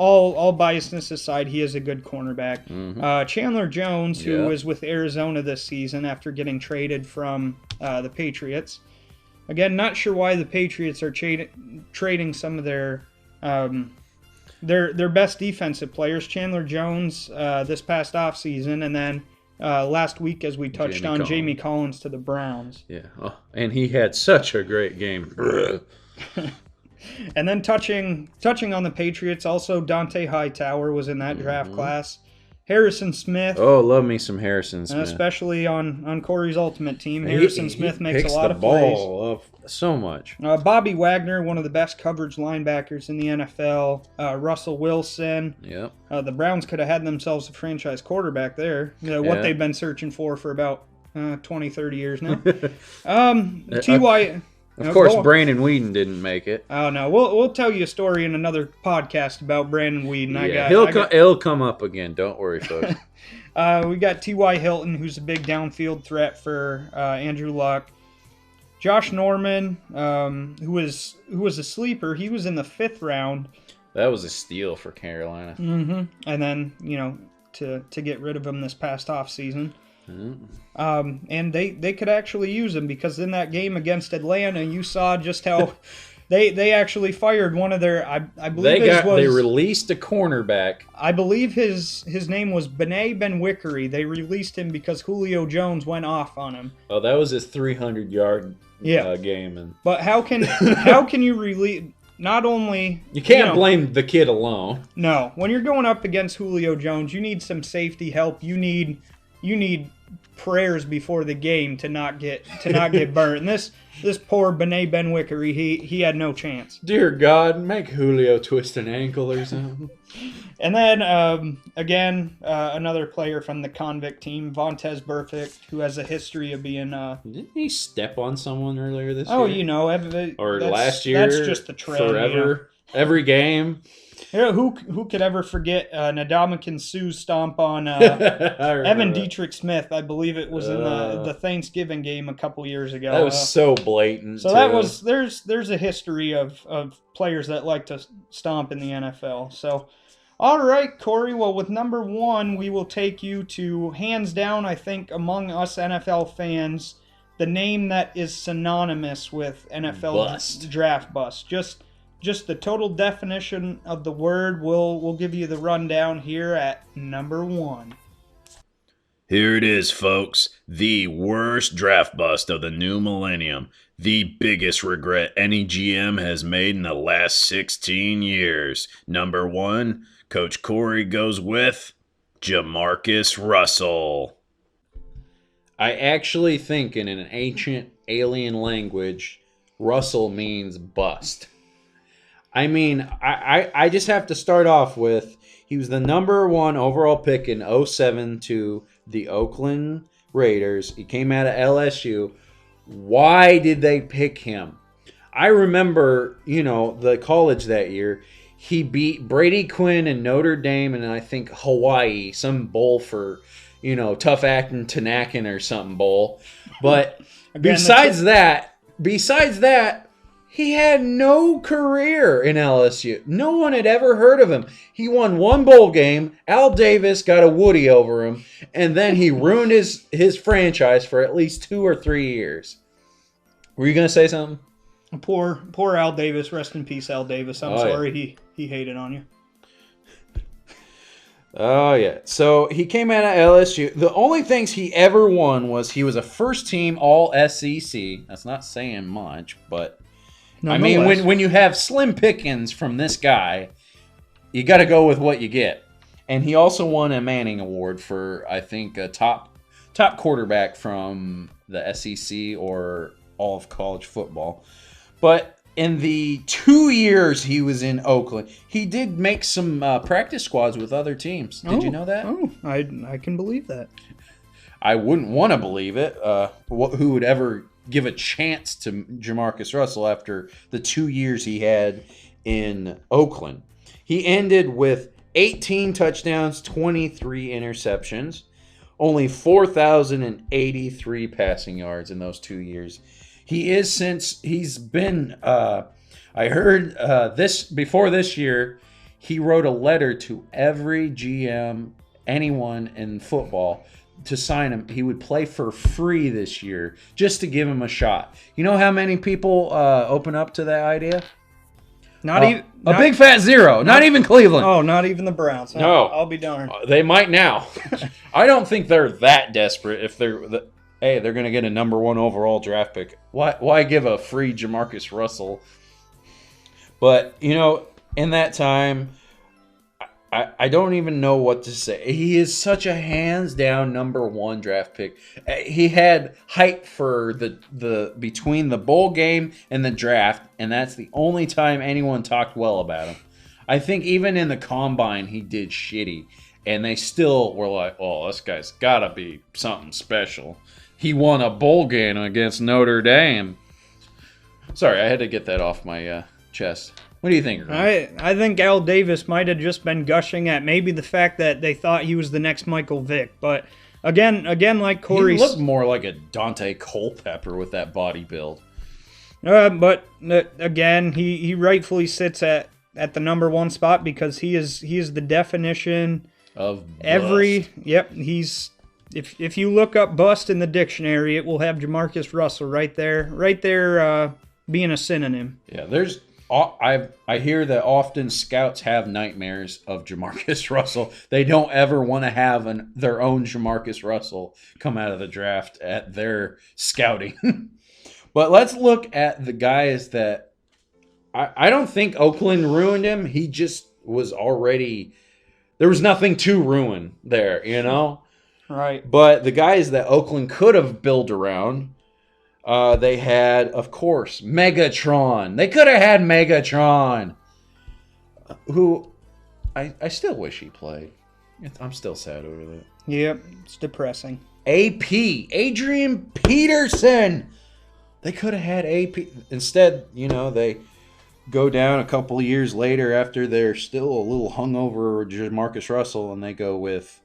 all biasness aside, he is a good cornerback. Mm-hmm. Chandler Jones, who is with Arizona this season after getting traded from the Patriots. Again, not sure why the Patriots are trading some of their best defensive players. Chandler Jones this past offseason, and then last week, as we touched on, Jamie Collins to the Browns. Yeah, and he had such a great game. And then touching on the Patriots, also Dante Hightower was in that draft class. Harrison Smith. Oh, love me some Harrison Smith. Especially on Corey's Ultimate Team. Harrison Smith makes a lot of ball plays. Up so much. Bobby Wagner, one of the best coverage linebackers in the NFL. Russell Wilson. Yep. The Browns could have had themselves a franchise quarterback there. What they've been searching for about 20, 30 years now. T.Y. Of course, Brandon Weeden didn't make it. Oh, no. We'll tell you a story in another podcast about Brandon Weeden. Yeah, he'll come up again. Don't worry, folks. We got T.Y. Hilton, who's a big downfield threat for Andrew Luck. Josh Norman, who was a sleeper. He was in the 5th round. That was a steal for Carolina. Mm-hmm. And then, to get rid of him this past offseason. And they could actually use him because in that game against Atlanta, you saw just how they actually fired one of their. I believe they released a cornerback. I believe his name was Bené Benwickery. They released him because Julio Jones went off on him. Oh, that was his 300-yard game. But how can you release? Not only you can't blame the kid alone. No, when you're going up against Julio Jones, you need some safety help. You need prayers before the game to not get burnt. And this poor Bené Benwickery, he had no chance. Dear God, make Julio twist an ankle or something. And then again, another player from the convict team, Vontaze Burfict, who has a history of being. Didn't he step on someone earlier this year? Or last year? That's just the trend. Forever, every game. Yeah, who could ever forget Ndamukong Suh's stomp on Evan Dietrich Smith? I believe it was in the Thanksgiving game a couple years ago. That was so blatant. So that was there's a history of players that like to stomp in the NFL. So, all right, Corey. Well, with number 1, we will take you to hands down. I think among us NFL fans, the name that is synonymous with NFL draft bust. Just the total definition of the word. We'll give you the rundown here at number 1. Here it is, folks. The worst draft bust of the new millennium. The biggest regret any GM has made in the last 16 years. Number 1, Coach Corey goes with Jamarcus Russell. I actually think in an ancient alien language, Russell means bust. I mean, I just have to start off with, he was the number 1 overall pick in 2007 to the Oakland Raiders. He came out of LSU. Why did they pick him? I remember, the college that year. He beat Brady Quinn and Notre Dame and I think Hawaii, some bowl for, tough acting Tanakin or something bowl. But besides that, he had no career in LSU. No one had ever heard of him. He won 1 bowl game. Al Davis got a Woody over him. And then he ruined his franchise for at least 2 or 3 years. Were you going to say something? Poor Al Davis. Rest in peace, Al Davis. I'm sorry he hated on you. Oh, yeah. So he came out of LSU. The only things he ever won was he was a first-team All-SEC. That's not saying much, but... I mean, when you have slim pickings from this guy, you got to go with what you get. And he also won a Manning Award for, I think, a top quarterback from the SEC or all of college football. But in the 2 years he was in Oakland, he did make some practice squads with other teams. Did you know that? Oh, I can believe that. I wouldn't want to believe it. Who would ever give a chance to Jamarcus Russell after the 2 years he had in Oakland? He ended with 18 touchdowns, 23 interceptions, only 4,083 passing yards in those 2 years. He's been, I heard before this year, he wrote a letter to every GM, anyone in football, to sign him. He would play for free this year just to give him a shot. You know how many people open up to that idea? Big fat zero. Not even Cleveland. Oh, not even the Browns. No. I'll be darned. They might now. I don't think they're that desperate. If they're going to get a number 1 overall draft pick. Why give a free Jamarcus Russell? But in that time, I don't even know what to say. He is such a hands down number 1 draft pick. He had hype for the between the bowl game and the draft, and that's the only time anyone talked well about him. I think even in the combine he did shitty, and they still were like, "Oh, this guy's gotta be something special." He won a bowl game against Notre Dame. Sorry, I had to get that off my chest. What do you think, Ryan? I think Al Davis might have just been gushing at maybe the fact that they thought he was the next Michael Vick. But again, like Corey... He looked more like a Dante Culpepper with that body build. But again, he rightfully sits at the number 1 spot because he is the definition of bust. Yep, he's... If you look up bust in the dictionary, it will have Jamarcus Russell right there being a synonym. Yeah, there's... I hear that often scouts have nightmares of Jamarcus Russell. They don't ever want to have their own Jamarcus Russell come out of the draft at their scouting. But let's look at the guys that I don't think Oakland ruined him. He just was already... There was nothing to ruin there, you know? Right. But the guys that Oakland could have built around... they had, of course, Megatron. They could have had Megatron, who I still wish he played. I'm still sad over that. Yep, it's depressing. AP, Adrian Peterson. They could have had AP. Instead, they go down a couple of years later after they're still a little hungover Jamarcus Russell, and they go with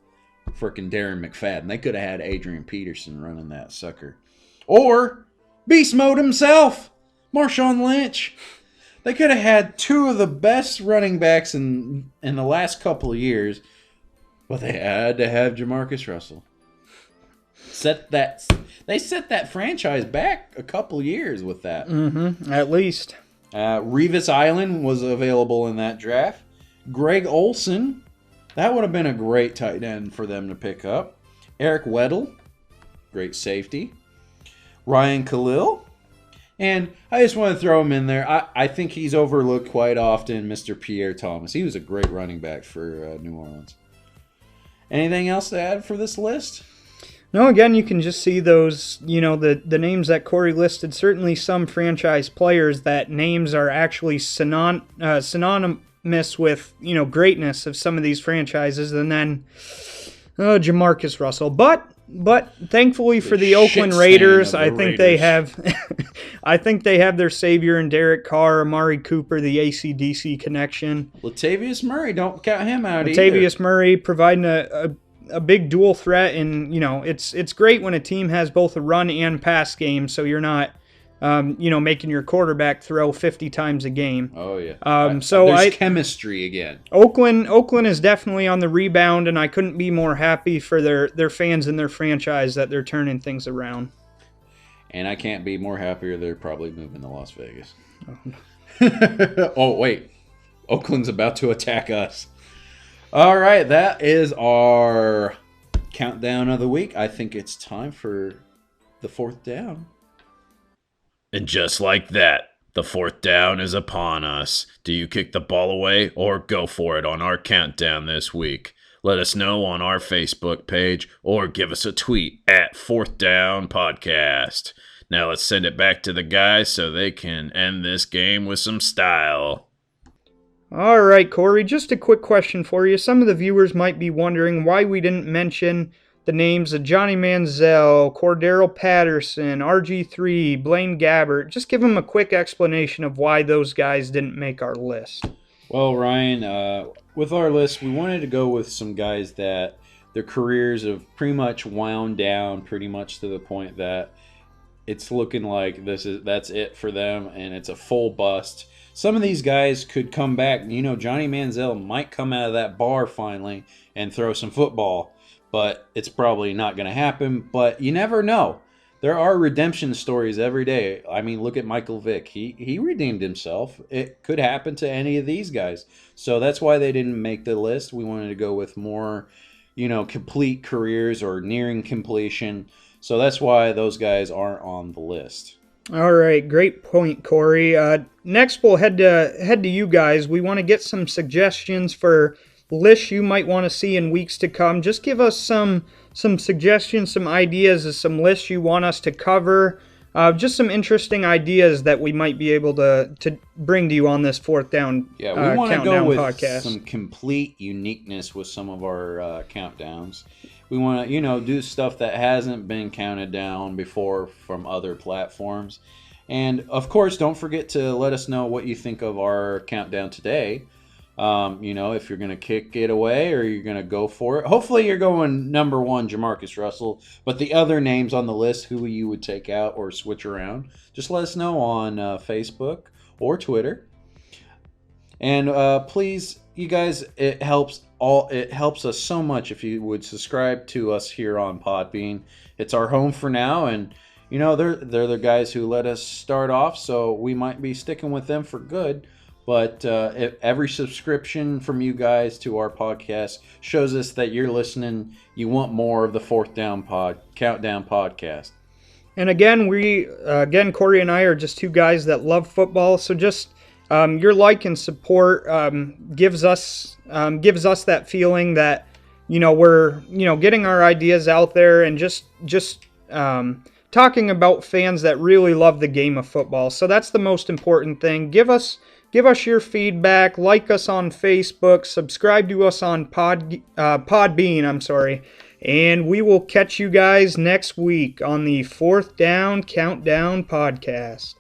frickin' Darren McFadden. They could have had Adrian Peterson running that sucker. Or Beast Mode himself, Marshawn Lynch. They could have had 2 of the best running backs in the last couple of years, but they had to have Jamarcus Russell. They set that franchise back a couple of years with that. Mm-hmm, at least. Revis Island was available in that draft. Greg Olson, that would have been a great tight end for them to pick up. Eric Weddle, great safety. Ryan Khalil. And I just want to throw him in there. I think he's overlooked quite often, Mr. Pierre Thomas. He was a great running back for New Orleans. Anything else to add for this list? No, again, you can just see those, the names that Corey listed. Certainly some franchise players that names are actually synonymous with, greatness of some of these franchises. And then Jamarcus Russell. But thankfully for the Oakland Raiders, I think they have their savior in Derek Carr, Amari Cooper, the AC/DC connection. Latavius Murray, don't count him out either. Latavius Murray providing a big dual threat, and it's great when a team has both a run and pass game, so you're not making your quarterback throw 50 times a game. Oh yeah. There's chemistry again. Oakland is definitely on the rebound, and I couldn't be more happy for their fans and their franchise that they're turning things around. And I can't be more happier they're probably moving to Las Vegas. Oh wait, Oakland's about to attack us. All right, that is our countdown of the week. I think it's time for the 4th down. And just like that, the 4th down is upon us. Do you kick the ball away or go for it on our countdown this week? Let us know on our Facebook page or give us a tweet at 4th Down Podcast. Now let's send it back to the guys so they can end this game with some style. All right, Corey, just a quick question for you. Some of the viewers might be wondering why we didn't mention the names of Johnny Manziel, Cordero Patterson, RG3, Blaine Gabbert. Just give them a quick explanation of why those guys didn't make our list. Well, Ryan, with our list, we wanted to go with some guys that their careers have pretty much wound down pretty much to the point that it's looking like that's it for them, and it's a full bust. Some of these guys could come back. Johnny Manziel might come out of that bar finally and throw some football, but it's probably not going to happen. But you never know. There are redemption stories every day. I mean, look at Michael Vick. He redeemed himself. It could happen to any of these guys. So that's why they didn't make the list. We wanted to go with more, complete careers or nearing completion. So that's why those guys aren't on the list. All right, great point, Corey. Next, we'll head to you guys. We want to get some suggestions for lists you might want to see in weeks to come. Just give us some suggestions, some ideas of some lists you want us to cover. Just some interesting ideas that we might be able to bring to you on this fourth down. Yeah, we want to go with podcast. Some complete uniqueness with some of our countdowns. We want to, do stuff that hasn't been counted down before from other platforms. And of course, don't forget to let us know what you think of our countdown today. If you're going to kick it away or you're going to go for it. Hopefully you're going number 1, Jamarcus Russell. But the other names on the list, who you would take out or switch around, just let us know on Facebook or Twitter. And please, you guys, it helps us so much if you would subscribe to us here on Podbean. It's our home for now, and they're the guys who let us start off, so we might be sticking with them for good. But every subscription from you guys to our podcast shows us that you're listening. You want more of the Fourth Down Countdown podcast. And again, Corey and I are just two guys that love football. So just your like and support gives us that feeling that we're getting our ideas out there and just talking about fans that really love the game of football. So that's the most important thing. Give us your feedback, like us on Facebook, subscribe to us on Podbean, and we will catch you guys next week on the Fourth Down Countdown podcast.